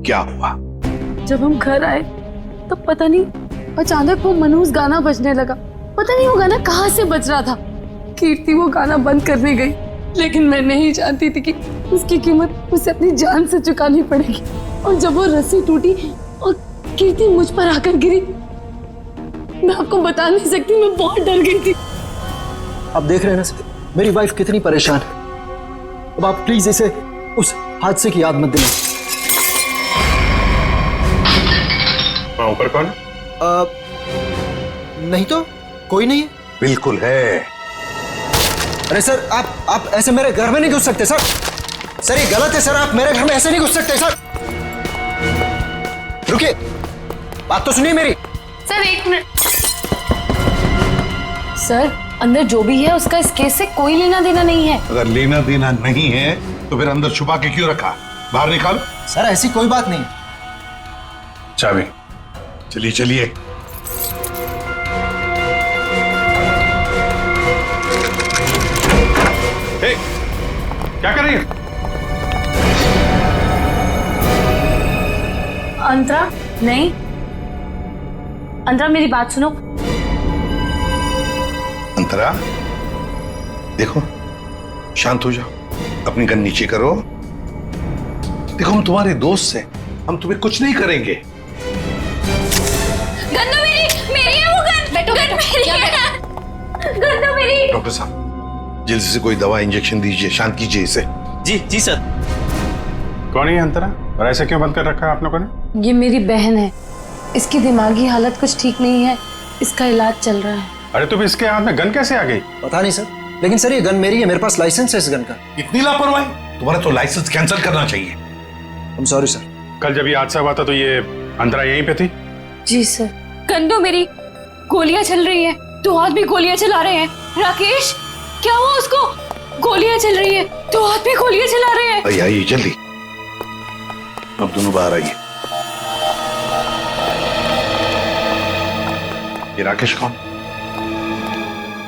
क्या हुआ? जब हम घर आए तो पता नहीं अचानक वो मनहूस गाना बजने लगा। पता नहीं वो गाना कहाँ से बज रहा था। कीर्ति वो गाना बंद करने गई, लेकिन मैं नहीं जानती थी कि उसकी कीमत उसे अपनी जान से चुकानी पड़ेगी। और जब वो रस्सी टूटी और कीर्ति मुझ पर आकर गिरी, मैं आपको बता नहीं सकती, मैं बहुत डर गई थी। आप देख रहे हैं ना सर, मेरी वाइफ कितनी परेशान है। अब आप प्लीज इसे उस हादसे की याद मत दिलाएं। ऊपर कौन? नहीं तो कोई नहीं है। बिल्कुल है। अरे सर आप ऐसे मेरे घर में नहीं घुस सकते सर। सर ये गलत है सर, आप मेरे घर में ऐसे नहीं घुस सकते सर। रुकिए, बात तो सुनिए मेरी। सर एक मिनट। सर अंदर जो भी है उसका इस केस से कोई लेना देना नहीं है। अगर लेना देना नहीं है तो फिर अंदर छुपा के क्यों रखा? बाहर निकालो। सर ऐसी कोई बात नहीं। चाबी। चलिए चलिए। क्या कर रही है? अंतरा नहीं, अंतरा मेरी बात सुनो। अंतरा देखो, शांत हो जाओ, अपनी गन नीचे करो। देखो हम तुम्हारे दोस्त हैं, हम तुम्हें कुछ नहीं करेंगे। गन तो मेरी है वो गन। बैठो गन मेरी है। गन तो मेरी। डॉक्टर साहब जल्दी से कोई दवा इंजेक्शन दीजिए, शांत कीजिए इसे। जी सर। कौन है अंतरा और ऐसे क्यों बंद कर रखा है आप लोगों ने? ये मेरी बहन है, इसकी दिमागी हालत कुछ ठीक नहीं है, इसका इलाज चल रहा है। अरे तो इसके हाथ में गन कैसे आ गई? पता नहीं सर, लेकिन सर ये गन मेरी है, मेरे पास लाइसेंस है इस गन का। इतनी लापरवाही? तुम्हारा तो लाइसेंस कैंसिल करना चाहिए। I'm sorry sir. कल जब ये हादसा हुआ था तो ये अंतरा यहीं पे थी? जी सर। गन तो मेरी, गोलियां चल रही है, दो हाथ भी गोलियां चला रहे हैं। राकेश क्या हुआ उसको? गोलियां चल रही है, दो हाथ भी गोलियां चला रहे हैं। आइए जल्दी, अब दोनों बाहर आइए। ये राकेश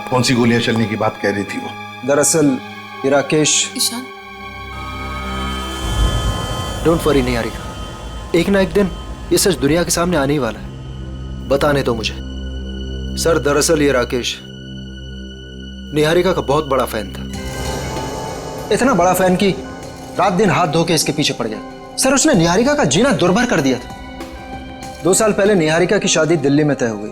कौन सी गोलियां चलने की बात कह रही थी वो? दरअसल ये राकेश। ईशान डोंट वरी निहारिका, एक ना एक दिन ये सच दुनिया के सामने आने ही वाला है। बताने दो मुझे। सर दरअसल ये राकेश निहारिका का बहुत बड़ा फैन था, इतना बड़ा फैन कि रात दिन हाथ धो के इसके पीछे पड़ गया। सर उसने निहारिका का जीना दुर्भर कर दिया था। 2 साल पहले निहारिका की शादी दिल्ली में तय हो गई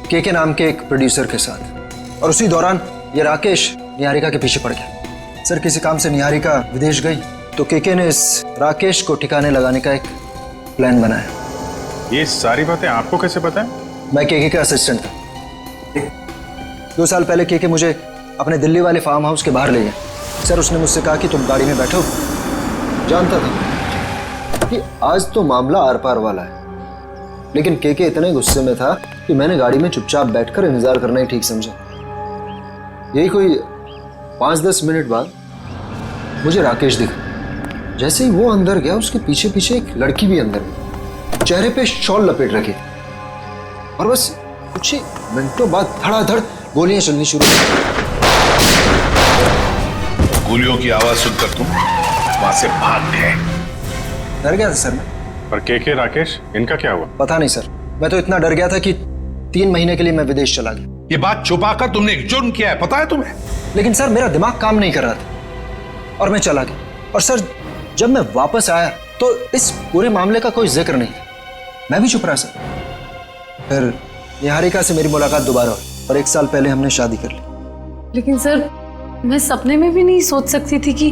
थी के नाम के एक प्रोड्यूसर के साथ, और उसी दौरान ये राकेश निहारिका के पीछे पड़ गया। सर किसी काम से निहारिका विदेश गई तो के ने इस राकेश को ठिकाने लगाने का एक प्लान बनाया। ये सारी बातें आपको कैसे पता है? मैं के का असिस्टेंट था। 2 साल पहले के मुझे अपने दिल्ली वाले फार्म हाउस के बाहर ले गया। सर उसने मुझसे कहा कि तुम गाड़ी में बैठो। जानता था कि आज तो मामला आर पार वाला है, लेकिन के इतने गुस्से में था कि मैंने गाड़ी में चुपचाप बैठकर इंतजार करना ही ठीक समझा। यही कोई 5-10 मिनट बाद मुझे राकेश दिखा। जैसे ही वो अंदर गया उसके पीछे पीछे एक लड़की भी अंदर गई, चेहरे पे शॉल लपेट रखी, और बस कुछ ही मिनटों बाद धड़ाधड़ गोलियां चलनी शुरू हुई। गोलियों की आवाज सुनकर तुम वहां से भाग गए। डर गया था सर मैं। पर के राकेश इनका क्या हुआ? पता नहीं सर, मैं तो इतना डर गया था कि 3 महीने के लिए मैं विदेश चला गया। ये बात छुपाकर तुमने एक जुर्म किया है, पता है तुम्हें? लेकिन सर मेरा दिमाग काम नहीं कर रहा था और मैं चला गया। और सर जब मैं वापस आया तो इस पूरे मामले का कोई जिक्र नहीं था। मैं भी चुप रहा सर। फिर निहारिका से मेरी मुलाकात दोबारा हुई और 1 साल पहले हमने शादी कर ली। लेकिन सर मैं सपने में भी नहीं सोच सकती थी कि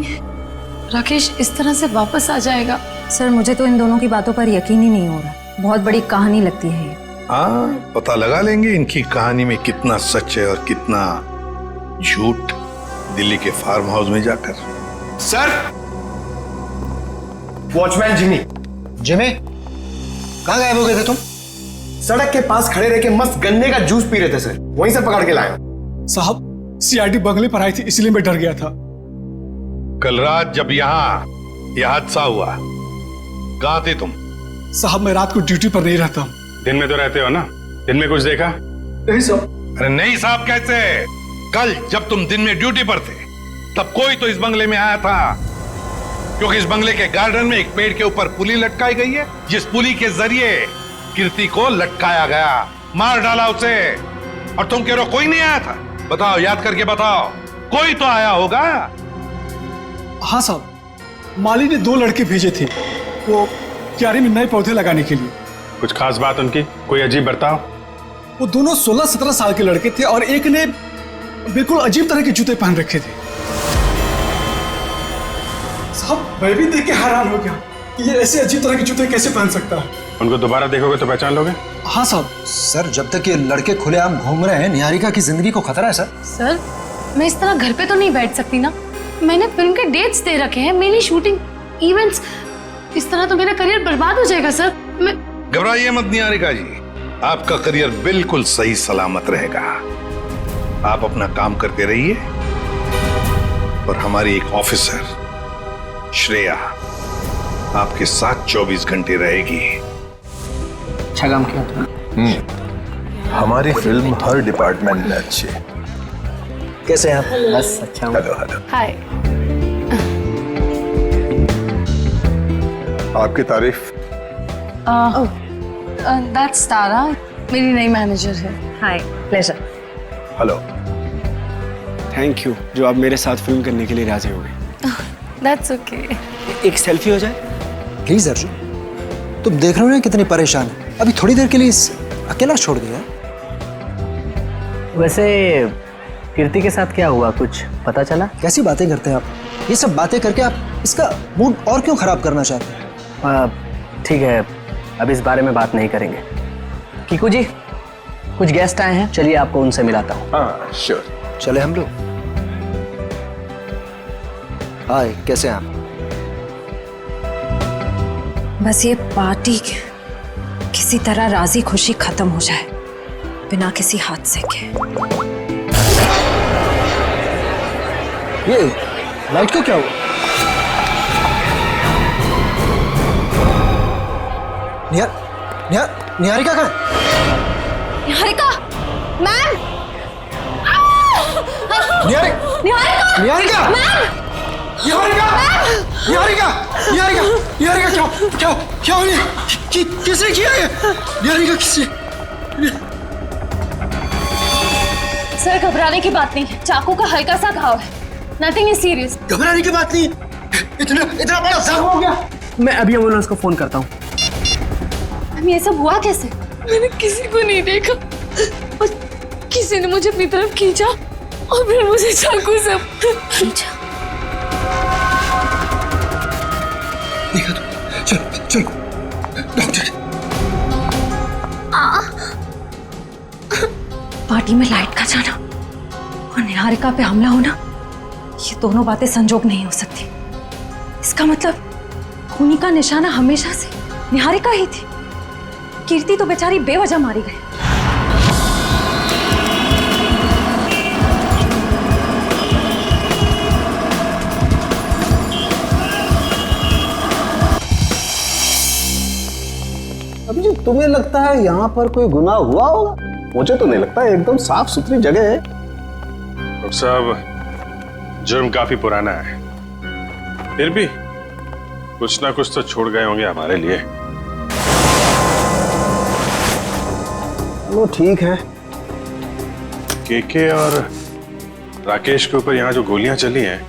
राकेश इस तरह से वापस आ जाएगा। सर मुझे तो इन दोनों की बातों पर यकीन ही नहीं हो रहा। बहुत बड़ी कहानी लगती है ये। हाँ, पता लगा लेंगे इनकी कहानी में कितना सच है और कितना झूठ दिल्ली के फार्म हाउस में जाकर। Sir, watchman Jimmy. जिमी, कहाँ गायब हो गए थे तुम? सड़क के पास खड़े रह के मस्त गन्ने का जूस पी रहे थे सर, वहीं से पकड़ के लाया। साहब सीआईडी बंगले पर आई थी, इसलिए मैं डर गया था। कल रात जब यहाँ यह हादसा हुआ, कहाँ थे तुम? साहब मैं रात को ड्यूटी पर नहीं रहता। दिन में तो रहते हो ना? दिन में कुछ देखा? नहीं साहब। अरे नहीं साहब कैसे? कल जब तुम दिन में ड्यूटी पर थे तब कोई तो इस बंगले में आया था, क्योंकि इस बंगले के गार्डन में एक पेड़ के ऊपर पुली लटकाई गई है, जिस पुली के जरिए कीर्ति को लटकाया गया, मार डाला उसे। और तुम कह रहे हो कोई नहीं आया था? बताओ, याद करके बताओ, कोई तो आया होगा। हाँ साहब, माली ने 2 लड़के भेजे थे वो क्यारी में नए पौधे लगाने के लिए। कुछ खास बात उनकी? कोई अजीब बर्ताव? वो दोनों 16-17 साल के लड़के थे और एक ने बिल्कुल अजीब तरह के जूते पहन रखे थे। साहब मैं भी देख के हैरान हो गया कि ये ऐसे अजीब तरह के जूते कैसे पहन सकता है। उनको दोबारा देखोगे तो पहचान लोगे? हाँ साहब। सर जब तक ये लड़के खुलेआम घूम रहे हैं, निहारिका की जिंदगी को खतरा है सर। सर मैं इस तरह घर पे तो नहीं बैठ सकती ना। मैंने फिल्म के डेट्स दे रखे हैं, मेरी शूटिंग, इवेंट्स। इस तरह तो मेरा करियर बर्बाद हो जाएगा सर। मैं घबराइए मत निहारिका जी, आपका करियर बिल्कुल सही सलामत रहेगा। आप अपना काम करते रहिए और हमारी एक ऑफिसर श्रेया आपके साथ 24 घंटे रहेगी। अच्छा काम किया तुमने। हमारी फिल्म हर डिपार्टमेंट में अच्छी है। कैसे हैं आप? बस अच्छा। Hello hello. हाय। आपकी तारीफ। दैट्स तारा, मेरी नई मैनेजर है। Hi, pleasure. Hello. Thank you जो आप मेरे साथ फिल्म करने के लिए राजी हो गए। That's okay. एक सेल्फी हो जाए प्लीज अर्जुन, तुम देख रहे हो ना कितनी परेशान है। अभी थोड़ी देर के लिए अकेला छोड़ दिया। वैसे कीर्ति के साथ क्या हुआ, कुछ पता चला? कैसी बातें करते हैं आप? ये सब बातें करके आप इसका मूड और क्यों खराब करना चाहते हैं? ठीक है, अब इस बारे में बात नहीं करेंगे। कीकू जी, कुछ गेस्ट आए हैं, चलिए आपको उनसे मिलाता हूँ। हाँ श्योर। चले हम लोग। हाय, कैसे हैं आप? बस ये पार्टी किसी तरह राजी खुशी खत्म हो जाए बिना किसी हादसे के। ये लाइट का क्या हुआ? निहारिका कहाँ है? निहारिका मैम। निहारिका निहारिका मैम। क्या हो रहा है? किसने किया ये? निहारिका किसने? सर घबराने की बात नहीं है, चाकू का हल्का सा घाव है, नथिंग इज सीरियस। घबराने की बात नहीं, इतना बड़ा जख्म हो गया। मैं अभी एम्बुलेंस को फोन करता हूँ। ये सब हुआ कैसे? मैंने किसी को नहीं देखा और किसी ने मुझे अपनी तरफ खींचा और फिर मुझे चाकू से खींचा। चलो डॉक्टर। पार्टी में लाइट का जाना और निहारिका पे हमला होना, ये दोनों बातें संजोग नहीं हो सकती। इसका मतलब खूनी का निशाना हमेशा से निहारिका ही थी। कीर्ति तो बेचारी बेवजह मारी गई। अभी जी तुम्हें लगता है यहाँ पर कोई गुनाह हुआ होगा? मुझे तो नहीं लगता, एकदम साफ सुथरी जगह है। डॉक्टर साहब, जुर्म काफी पुराना है, फिर भी कुछ ना कुछ तो छोड़ गए होंगे हमारे लिए। वो ठीक है। केके और राकेश के ऊपर यहाँ जो गोलियां चली हैं,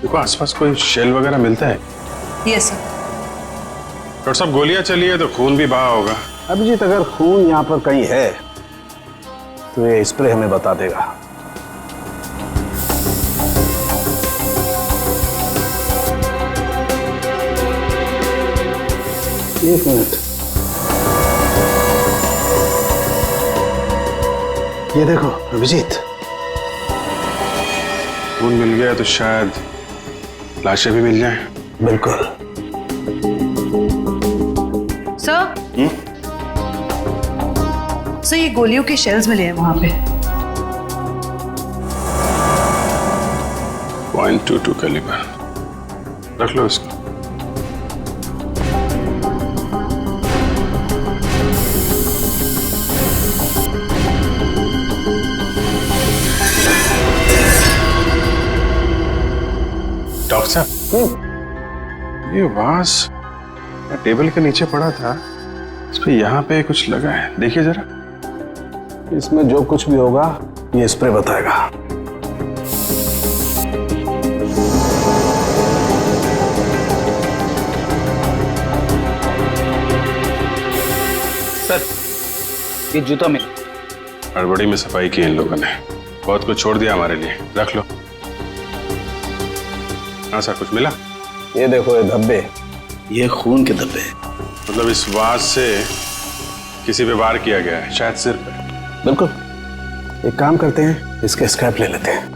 देखो आसपास कोई शेल वगैरह मिलता है? Yes sir. डॉक्टर साहब, गोलियां चली है तो खून भी बहा होगा। अभिजीत, अगर खून यहाँ पर कहीं है तो ये स्प्रे हमें बता देगा। एक मिनट, ये देखो अभिजीत, खून मिल गया तो शायद लाशें भी मिल जाएं। बिल्कुल। सर सर, ये गोलियों के शेल्स मिले हैं वहां पे। .22 कैलिबर, रख लो इसको। डॉक्टर साहब, ये वास टेबल के नीचे पड़ा था, इस पे यहाँ पे कुछ लगा है, देखिए जरा। इसमें जो कुछ भी होगा ये स्प्रे बताएगा। सर, ये जूता में हड़बड़ी में सफाई की इन लोगों ने, बहुत कुछ छोड़ दिया हमारे लिए, रख लो। हाँ सर, कुछ मिला? ये देखो, ये धब्बे, ये खून के धब्बे। मतलब इस वास से किसी पे वार किया गया है, शायद सिर पे। बिल्कुल। एक काम करते हैं, इसके स्क्रैप ले लेते हैं।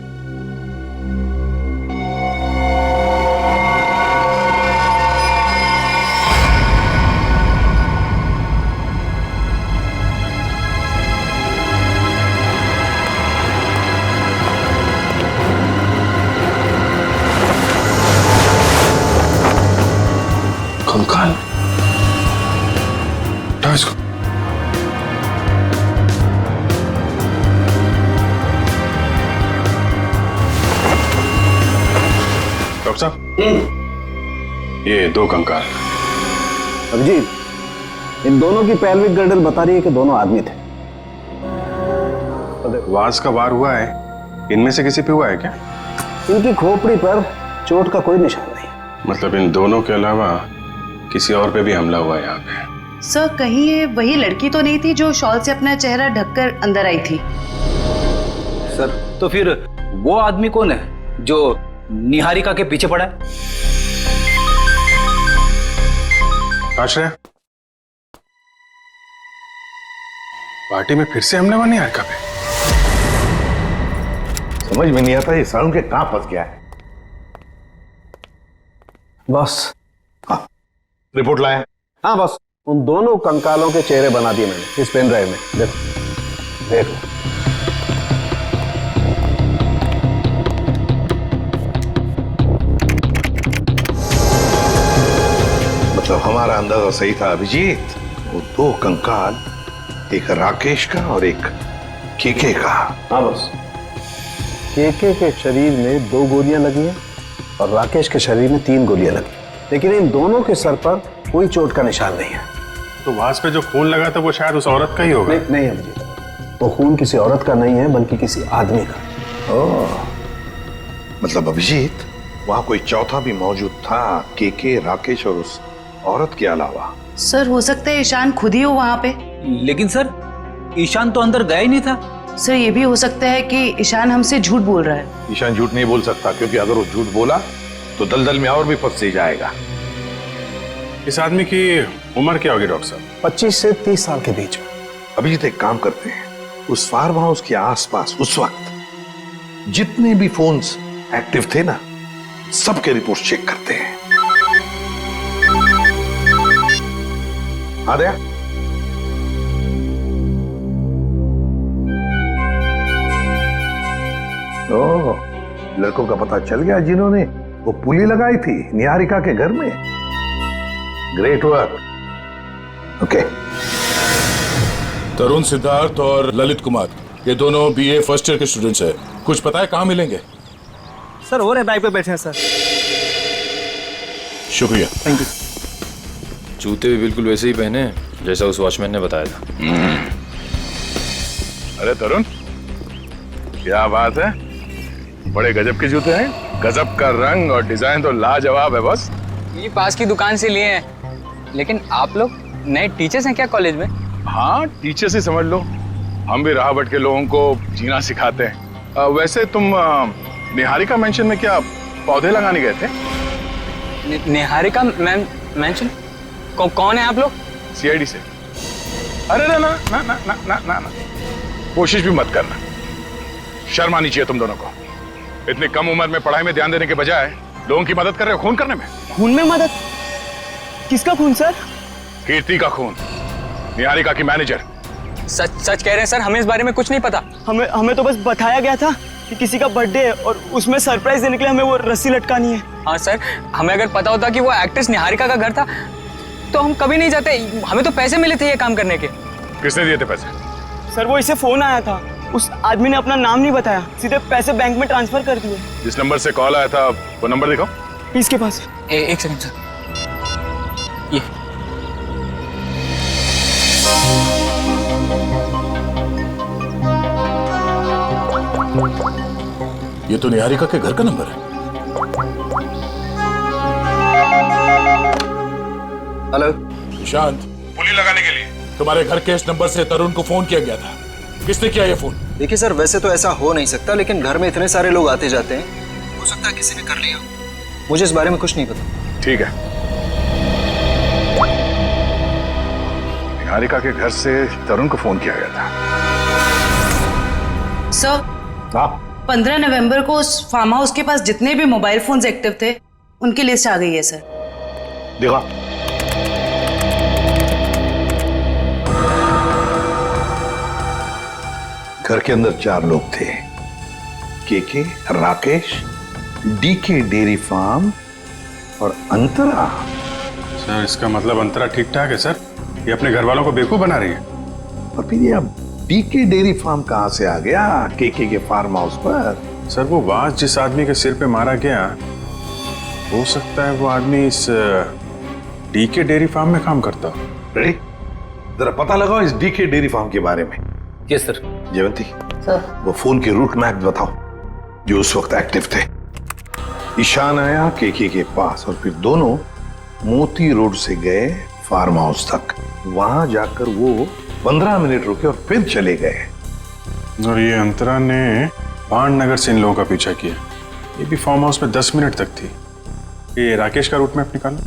कंकाल, उठाओ इसको। डॉक्टर साहब, ये 2 कंकाल। अभिजीत, इन दोनों की पैल्विक गर्डल बता रही है कि दोनों आदमी थे। वास का वार हुआ है, इनमें से किसी पे हुआ है क्या? इनकी खोपड़ी पर चोट का कोई निशान नहीं। मतलब इन दोनों के अलावा किसी और पे भी हमला हुआ है यहाँ पे? सर, कहीं ये वही लड़की तो नहीं थी जो शॉल से अपना चेहरा ढककर अंदर आई थी? सर, तो फिर वो आदमी कौन है जो निहारिका के पीछे पड़ा है? आश्रय, पार्टी में फिर से हमला हुआ निहारिका पे? समझ में नहीं आता ये साउंड के कहां फंस गया है। बॉस, हाँ, रिपोर्ट लाया? हाँ बॉस, उन दोनों कंकालों के चेहरे बना दिए मैंने इस पेन ड्राइव में। देखो देखो। मतलब हमारा अंदाजा सही था अभिजीत। वो 2 कंकाल, एक राकेश का और एक केके का। हाँ बॉस, केके के शरीर में 2 गोलियां लगी हैं और राकेश के शरीर में 3 गोलियां लगी, लेकिन इन दोनों के सर पर कोई चोट का निशान नहीं है। तो वास पे जो खून लगा था वो शायद उस औरत का ही होगा। नहीं अभिजीत, वो खून किसी औरत का नहीं है बल्कि किसी आदमी का। ओह, मतलब अभिजीत वहां कोई चौथा भी मौजूद था, के राकेश और उस औरत के अलावा। सर हो सकता है ईशान खुद ही हो वहां पे। लेकिन सर ईशान तो अंदर गया ही नहीं था। सर ये भी हो सकता है कि ईशान हमसे झूठ बोल रहा है। ईशान झूठ नहीं बोल सकता, क्योंकि अगर वो झूठ बोला तो दलदल में और भी फंस जाएगा। इस आदमी की उम्र क्या होगी डॉक्टर साहब? 25 से 30 साल के बीच में। अभिजीत एक काम करते हैं, उस फार्म हाउस के आसपास उस वक्त जितने भी फोन्स एक्टिव थे ना, सबके रिपोर्ट चेक करते हैं। आ गया? ओह, लड़कों का पता चल गया जिन्होंने वो पुली लगाई थी निहारिका के घर में। Great work. ओके। तरुण सिद्धार्थ और ललित कुमार, ये दोनों बीए फर्स्ट ईयर के स्टूडेंट्स हैं। कुछ पता है कहाँ मिलेंगे? सर हो रहे बाइक पे बैठे हैं सर। शुक्रिया। Thank you. जूते भी बिल्कुल वैसे ही पहने हैं जैसा उस वॉचमैन ने बताया था। अरे तरुण, क्या बात है, बड़े गजब के जूते हैं। गजब का रंग और डिजाइन तो लाजवाब है बॉस। ये पास की दुकान से लिए हैं, लेकिन आप लोग नए टीचर्स हैं क्या कॉलेज में? हाँ, टीचर से समझ लो, हम भी राह भटके लोगों को जीना सिखाते हैं। वैसे तुम निहारिका मेंशन में क्या पौधे लगाने गए थे? निहारिका मेंशन? कौन है आप लोग? सीआईडी से। अरे ना ना ना ना ना ना ना ना, कोशिश भी मत करना, शर्म आनी चाहिए तुम दोनों को। इतनी कम उम्र में पढ़ाई में ध्यान देने के बजाय लोगों की मदद कर रहे हो खून करने में। खून में मदद? किसका खून सर? कीर्ति का खून, निहारिका की मैनेजर। सच कह रहे हैं सर, हमें इस बारे में कुछ नहीं पता। हमें तो बस बताया गया था कि किसी का बर्थडे है और उसमें सरप्राइज देने के लिए हमें वो रस्सी लटकानी है। हाँ सर, हमें अगर पता होता कि वो एक्ट्रेस निहारिका का घर था तो हम कभी नहीं जाते। हमें तो पैसे मिले थे ये काम करने के। किसने दिए थे पैसे? सर वो इसे फोन आया था, उस आदमी ने अपना नाम नहीं बताया, सीधे पैसे बैंक में ट्रांसफर कर दिए। जिस नंबर से कॉल आया था वो नंबर दिखाओ। इसके पास एक सेकंड सर, ये ये तो निहारिका के घर का नंबर है। हेलो निशांत, पुली लगाने के लिए तुम्हारे घर के इस नंबर से तरुण को फोन किया गया था। किसने किया ये फोन? देखिए सर, वैसे तो ऐसा हो नहीं सकता, लेकिन घर में इतने सारे लोग आते जाते हैं, हो सकता है किसी ने कर लिया। मुझे इस बारे में कुछ नहीं पता। ठीक है, निहारिका के घर से तरुण को फोन किया गया था। सर 15 नवंबर को उस फार्म हाउस के पास जितने भी मोबाइल फोन्स एक्टिव थे उनकी लिस्ट आ गई है सर। देखा, घर के अंदर 4 लोग थे, के राकेश, डीके डेयरी फार्म और अंतरा। सर इसका मतलब अंतरा ठीक ठाक है सर, ये अपने घर वालों को बेवकूफ बना रही है। और फिर ये अब डीके डेयरी फार्म कहां से आ गया के फार्म हाउस पर? सर वो वास जिस आदमी के सिर पे मारा गया, हो सकता है वो आदमी इस डीके डेयरी फार्म में काम करता हो। रेडी, जरा पता लगाओ इस डीके डेयरी फार्म के बारे में। Yes sir. जयवंती सर, वो फोन के रूट मैप बताओ जो उस वक्त एक्टिव थे। ईशान आया के पास और फिर दोनों मोती रोड से गए फार्म हाउस तक। वहां जाकर वो 15 मिनट रुके और फिर चले गए। और ये अंतरा ने पांडनगर से इन लोगों का पीछा किया। ये भी फार्म हाउस में 10 मिनट तक थी। ये राकेश का रूट मैप निकालो।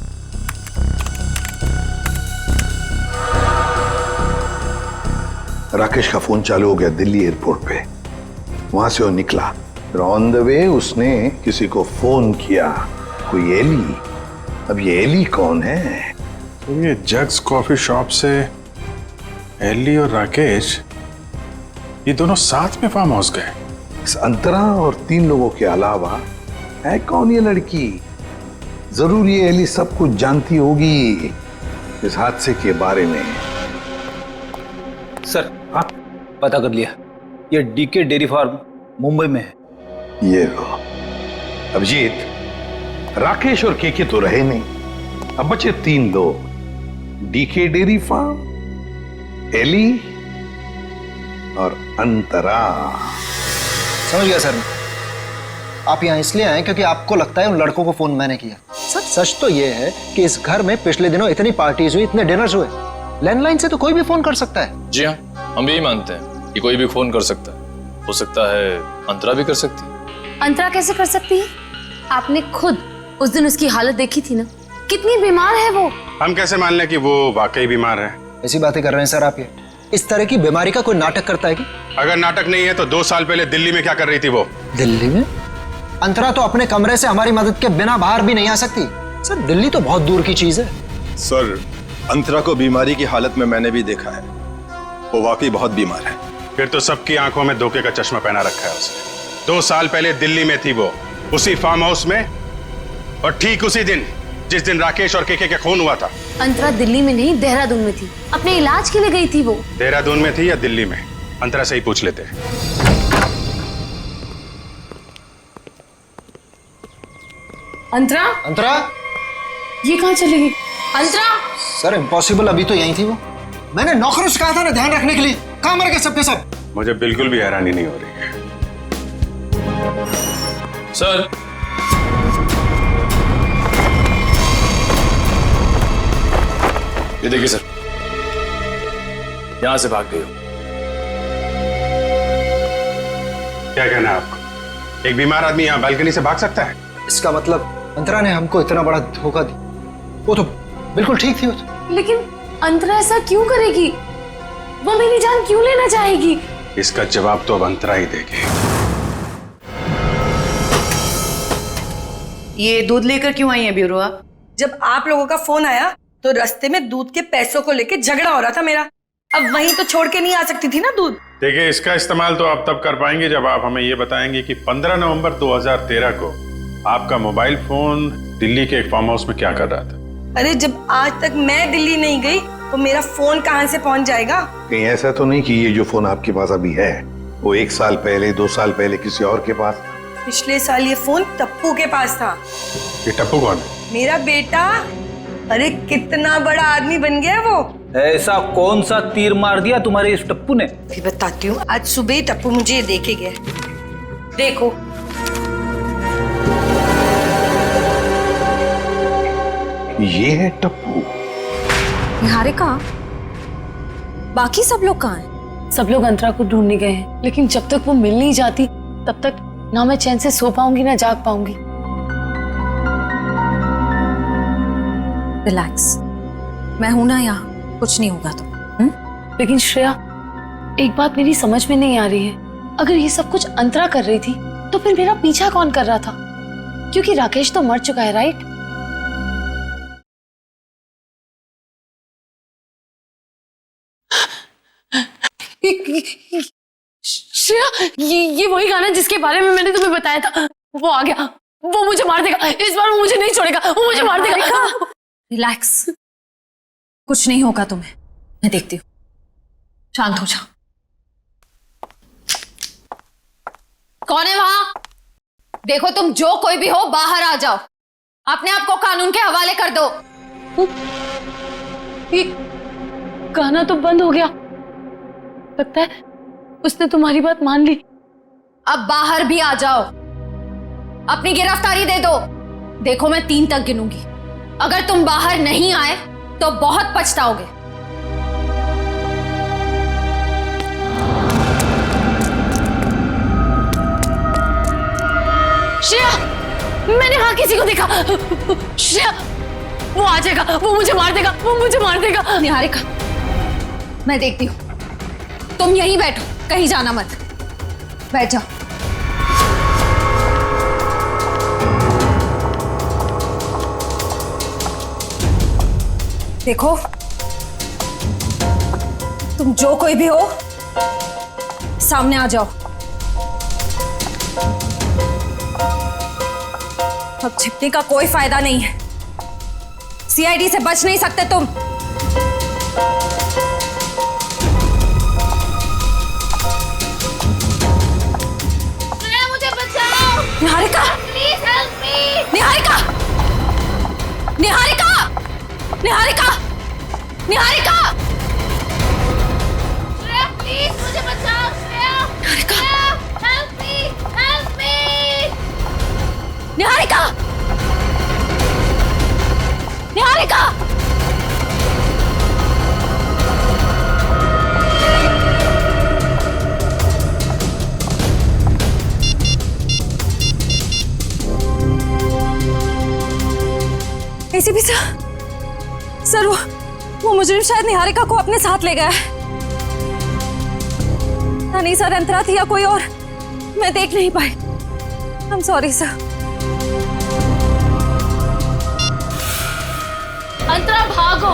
राकेश का फोन चालू हो गया दिल्ली एयरपोर्ट पे, वहां से वो निकला, फिर ऑन द वे उसने किसी को फोन किया, कोई एली। अब ये एली कौन है? तो ये जग्स कॉफी शॉप से एली और राकेश, ये दोनों साथ में फार्म हाउस गए। इस अंतरा और 3 लोगों के अलावा है कौन ये लड़की? जरूर ये एली सब कुछ जानती होगी इस हादसे के बारे में। सर हाँ, पता कर लिया, ये डीके डेयरी फार्म मुंबई में है। ये लो अभिजीत, राकेश और केके तो रहे नहीं, अब बचे 3 लोग, डीके डेयरी फार्म, एली और अंतरा। समझ गया सर। आप यहाँ इसलिए आए क्योंकि आपको लगता है उन लड़कों को फोन मैंने किया। सच तो ये है कि इस घर में पिछले दिनों इतनी पार्टीज हुई, इतने डिनर्स हुए, लैंडलाइन से तो कोई भी फोन कर सकता है। जी हाँ, हम भी यही मानते हैं कि कोई भी फोन कर सकता है। हो सकता है अंतरा भी कर सकती है। अंतरा कैसे कर सकती है? आपने खुद उस दिन उसकी हालत देखी थी ना, कितनी बीमार है वो। हम कैसे मान लें कि वो वाकई बीमार है? ऐसी बातें कर रहे हैं सर आप। ये इस तरह की बीमारी का कोई नाटक करता है कि? अगर नाटक नहीं है तो 2 साल पहले दिल्ली में क्या कर रही थी वो? दिल्ली में? अंतरा तो अपने कमरे से हमारी मदद के बिना बाहर भी नहीं आ सकती सर। दिल्ली तो बहुत दूर की चीज है। सर, अंतरा को बीमारी की हालत में मैंने भी देखा है, वो वाकई बहुत बीमार है। फिर तो सबकी आंखों में धोखे का चश्मा पहना रखा है उसने। 2 साल पहले दिल्ली में थी वो, उसी फार्म हाउस में, और ठीक उसी दिन जिस दिन राकेश और केके का खून हुआ था। अंतरा दिल्ली में नहीं, देहरादून में थी, अपने इलाज के लिए गई थी वो। देहरादून में थी या दिल्ली में? अंतरा से ही पूछ लेते हैं। अंतरा? अंतरा? ये कहाँ चली गई? अंतरा? सर इम्पॉसिबल, अभी तो यही थी वो। मैंने नौकरों से कहा था ना ध्यान रखने के लिए, कहाँ मर गए सबके सब? मुझे बिल्कुल भी हैरानी नहीं हो रही है। सर, ये देखिए सर, यहां से भाग गई हो। क्या कहना है आपको? एक बीमार आदमी यहाँ बालकनी से भाग सकता है? इसका मतलब अंतरा ने हमको इतना बड़ा धोखा दिया। वो तो बिल्कुल ठीक थी वो तो। लेकिन अंतरा ऐसा क्यों करेगी? वो मेरी जान क्यों लेना चाहेगी? इसका जवाब तो अब अंतरा ही देगी। ये दूध लेकर क्यों आई है ब्यूरोआ? जब आप लोगों का फोन आया तो रास्ते में दूध के पैसों को लेके झगड़ा हो रहा था मेरा। अब वहीं तो छोड़ के नहीं आ सकती थी ना दूध। देखिए, इसका इस्तेमाल तो आप तब कर पाएंगे जब आप हमें ये बताएंगे कि 15 नवंबर 2013 को आपका मोबाइल फोन दिल्ली के एक फार्म हाउस में क्या कर रहा था। अरे जब आज तक मैं दिल्ली नहीं गई तो मेरा फोन कहाँ से पहुंच जाएगा? कहीं ऐसा तो नहीं कि ये जो फोन आपके पास अभी है वो 1 साल पहले 2 साल पहले किसी और के पास? पिछले साल ये फोन टप्पू के पास था। ये टप्पू कौन है? मेरा बेटा। अरे कितना बड़ा आदमी बन गया वो। ऐसा कौन सा तीर मार दिया तुम्हारे इस टप्पू ने? भी बताती हूँ। आज सुबह ही टप्पू मुझे ये देके गया। देखो, ये है टप्पू। निहारिका, बाकी सब लोग कहाँ हैं? सब लोग अंतरा को ढूंढने गए हैं, लेकिन जब तक वो मिल नहीं जाती तब तक ना मैं चैन से सो पाऊंगी ना जाग पाऊंगी। रिलैक्स, मैं हूं ना यहाँ, कुछ नहीं होगा तो। लेकिन श्रेया, एक बात मेरी समझ में नहीं आ रही है। अगर ये सब कुछ अंतरा कर रही थी तो फिर मेरा पीछा कौन कर रहा था? क्योंकि राकेश तो मर चुका है, राइट? श्रेया, ये वही गाना जिसके बारे में मैंने तुम्हें बताया था। वो आ गया, वो मुझे मार देगा। इस बार वो मुझे नहीं छोड़ेगा, वो मुझे मार देगा। रिलैक्स, कुछ नहीं होगा तुम्हें, मैं देखती हूँ। शांत हो जाओ। कौन है वहां? देखो, तुम जो कोई भी हो बाहर आ जाओ। अपने आप को कानून के हवाले कर दो। ये गाना तो बंद हो गया। लगता है उसने तुम्हारी बात मान ली। अब बाहर भी आ जाओ, अपनी गिरफ्तारी दे दो। देखो, मैं 3 तक गिनूंगी। अगर तुम बाहर नहीं आए तो बहुत पछताओगे। श्रेया, मैंने वहां किसी को देखा। श्रेया, वो आ जाएगा, वो मुझे मार देगा, वो मुझे मार देगा। निहारिका, मैं देखती हूँ। तुम यहीं बैठो, कहीं जाना मत। बैठ जाओ। देखो, तुम जो कोई भी हो सामने आ जाओ। अब छिपने का कोई फायदा नहीं है। सीआईडी से बच नहीं सकते तुम। मुझे बचाओ। Niharika, please help me. Niharika, Niharika! Niharika! Niharika! Shreya, please मुझे बचाओ। Shreya! Niharika! Help me! Help me! Niharika! Niharika! ACP sir, वो मुजरिम शायद निहारिका को अपने साथ ले गया है। नहीं सर, अंतरा थी या कोई और, मैं देख नहीं पाई। I am sorry sir. Antara भागो!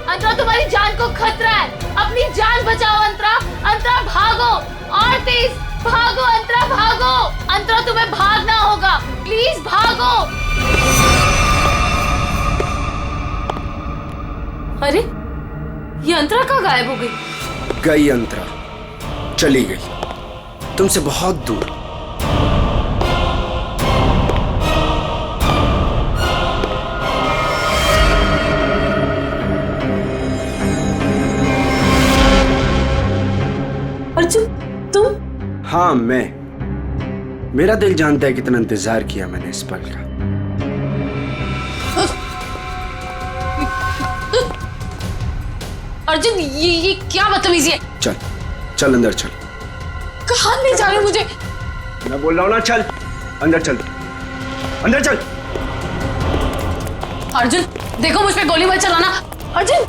अंतरा, तुम्हारी जान को खतरा है, अपनी जान बचाओ अंतरा! अंतरा भागो और तेज भागो! अंतरा भागो! अंतरा, तुम्हें भागना होगा, प्लीज भागो! अरे, ये अंतरा कहाँ गायब हो गई? गई अंतरा, चली गई तुमसे बहुत दूर। अर्जुन, तुम? हाँ, मैं। मेरा दिल जानता है कितना इंतजार किया मैंने इस पल का। अर्जुन, ये क्या बदतमीजी है? चल चल अंदर चल। कहाँ ले जा रहे हो मुझे? मैं बोल रहा हूँ ना, चल अंदर चल, अंदर चल। अर्जुन, देखो मुझ पे गोली मत चलाना। अर्जुन,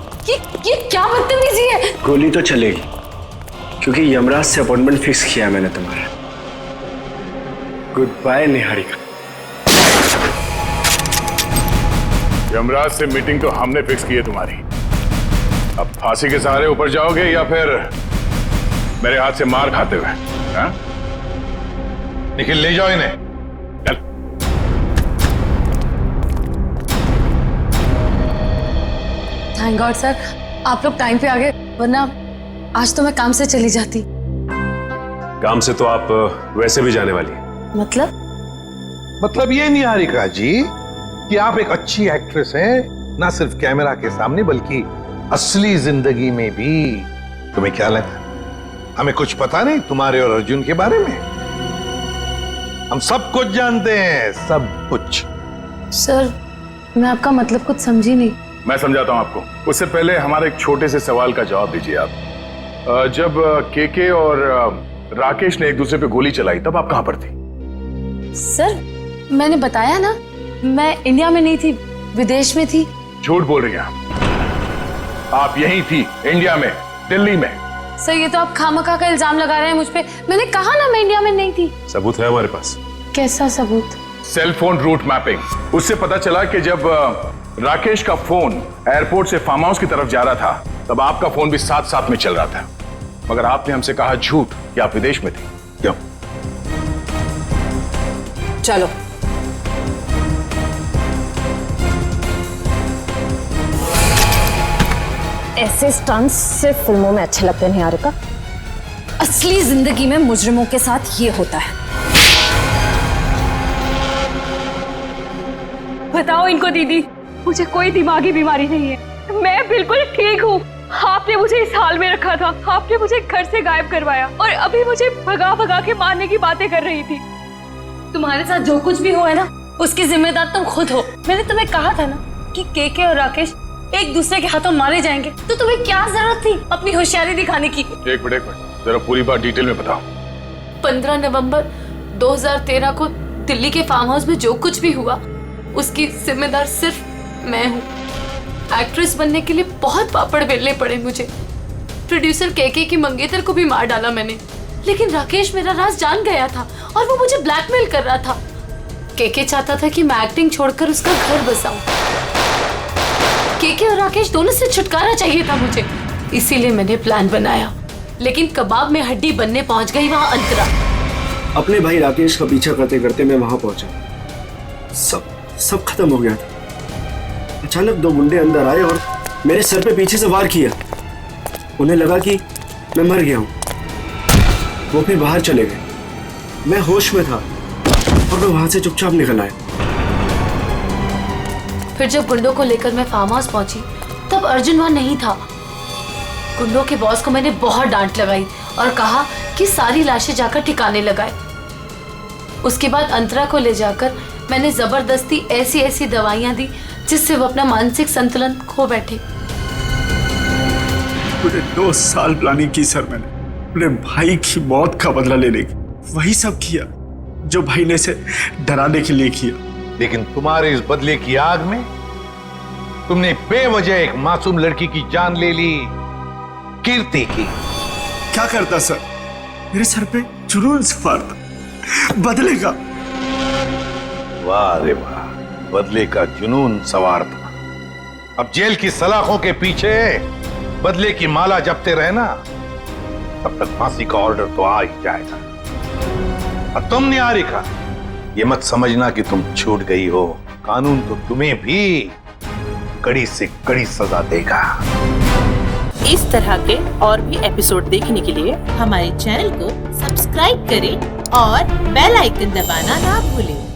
ये क्या बदतमीजी है? गोली तो चलेगी, क्योंकि यमराज से अपॉइंटमेंट फिक्स किया मैंने तुम्हारा। Good bye Niharika. यमराज से मीटिंग तो हमने फिक्स की है तुम्हारी। अब फांसी के सहारे ऊपर जाओगे या फिर मेरे हाथ से मार खाते हुए? हाँ? निखिल, ले जाओ इन्हें। चल। थैंक गॉड सर, आप लोग टाइम पे आ गए, वरना आज तो मैं काम से चली जाती। काम से तो आप वैसे भी जाने वाली हैं। मतलब ये निहारिका जी कि आप एक अच्छी एक्ट्रेस हैं, ना सिर्फ कैमरा के सामने बल्कि असली जिंदगी में भी। तुम्हें क्या लगता है हमें कुछ पता नहीं तुम्हारे और अर्जुन के बारे में? हम सब कुछ जानते हैं, सब कुछ। सर, मैं आपका मतलब कुछ समझी नहीं। मैं समझाता हूं आपको। उससे पहले हमारे एक छोटे से सवाल का जवाब दीजिए आप। जब केके और राकेश ने एक दूसरे पे गोली चलाई, तब आप कहां पर थी? सर, मैंने बताया ना, मैं इंडिया में नहीं थी, विदेश में थी। झूठ बोल रही हैं आप यहीं थी, इंडिया में, दिल्ली में। सर, ये तो आप खामखा का इल्जाम लगा रहे हैं मुझ पे। मैंने कहा ना मैं इंडिया में नहीं थी। सबूत है हमारे पास। कैसा सबूत? Cell phone route mapping. उससे पता चला कि जब राकेश का फोन एयरपोर्ट से फार्म हाउस की तरफ जा रहा था, तब आपका फोन भी साथ साथ में चल रहा था। मगर आपने हमसे कहा झूठ कि आप विदेश में थे। क्यों? चलो। ऐसे स्टंट्स सिर्फ फिल्मों में अच्छे लगते हैं निहारिका। असली जिंदगी में मुजरिमों के साथ ये होता है। बताओ इनको दीदी, मुझे कोई दिमागी बीमारी नहीं है, मैं बिल्कुल ठीक हूँ। आपने मुझे इस हाल में रखा था, आपने मुझे घर से गायब करवाया और अभी मुझे भगा भगा के मारने की बातें कर रही थी। तुम्हारे साथ जो कुछ भी हुआ है ना, उसकी जिम्मेदार तुम खुद हो। मैंने तुम्हें कहा था ना कि केके और राकेश एक दूसरे के हाथों मारे जाएंगे, तो तुम्हें क्या जरूरत थी अपनी होशियारी दिखाने की? एक मिनट, जरा पूरी बात डिटेल में बताओ। 15 नवंबर 2013 को दिल्ली के फार्म हाउस में जो कुछ भी हुआ, उसकी जिम्मेदार सिर्फ मैं हूँ। एक्ट्रेस बनने के लिए बहुत पापड़ बेलने पड़े मुझे। प्रोड्यूसर केके की मंगेतर को भी मार डाला मैंने, लेकिन राकेश मेरा राज जान गया था और वो मुझे ब्लैकमेल कर रहा था। केके चाहता था कि मैं एक्टिंग छोड़कर उसका घर बसाऊं। केके और राकेश दोनों से छुटकारा चाहिए था मुझे, इसीलिए मैंने प्लान बनाया। लेकिन कबाब में हड्डी बनने पहुंच गई वहां अंतरा। अपने भाई राकेश का पीछा करते करते मैं वहां पहुंचा, सब खत्म हो गया था। अचानक दो गुंडे अंदर आए और मेरे सर पे पीछे से वार किया। उन्हें लगा कि मैं मर गया हूं। वो फिर बाहर चले गए। मैं होश में था और मैं वहां से चुपचाप निकल आया। फिर जब गुंडों को लेकर मैं फार्म हाउस पहुंची तब अर्जुन वहां नहीं था। गुंडों के बॉस को मैंने बहुत डांट लगाई और कहा कि सारी लाशें जाकर ठिकाने लगाए। उसके बाद अंतरा को ले जाकर मैंने जबरदस्ती ऐसी ऐसी दवाइयां दी जिससे वो अपना मानसिक संतुलन खो बैठे। पूरे 2 साल प्लानिंग की सर मैंने अपने भाई की मौत का बदला लेने की। वही सब किया जो भाई ने इसे डराने के लिए किया। लेकिन तुम्हारे इस बदले की आग में तुमने बेवजह एक मासूम लड़की की जान ले ली, कीर्ति की। क्या करता सर, मेरे सर पे जुनून सवार था बदले का। वाह रे वाह, बदले का जुनून सवार था। अब जेल की सलाखों के पीछे बदले की माला जपते रहना, तब तक फांसी का ऑर्डर तो आ ही जाएगा। और तुम निहारिका, ये मत समझना कि तुम छूट गई हो, कानून तो तुम्हें भी कड़ी से कड़ी सजा देगा। इस तरह के और भी एपिसोड देखने के लिए हमारे चैनल को सब्सक्राइब करें और बेल आइकन दबाना ना भूलें।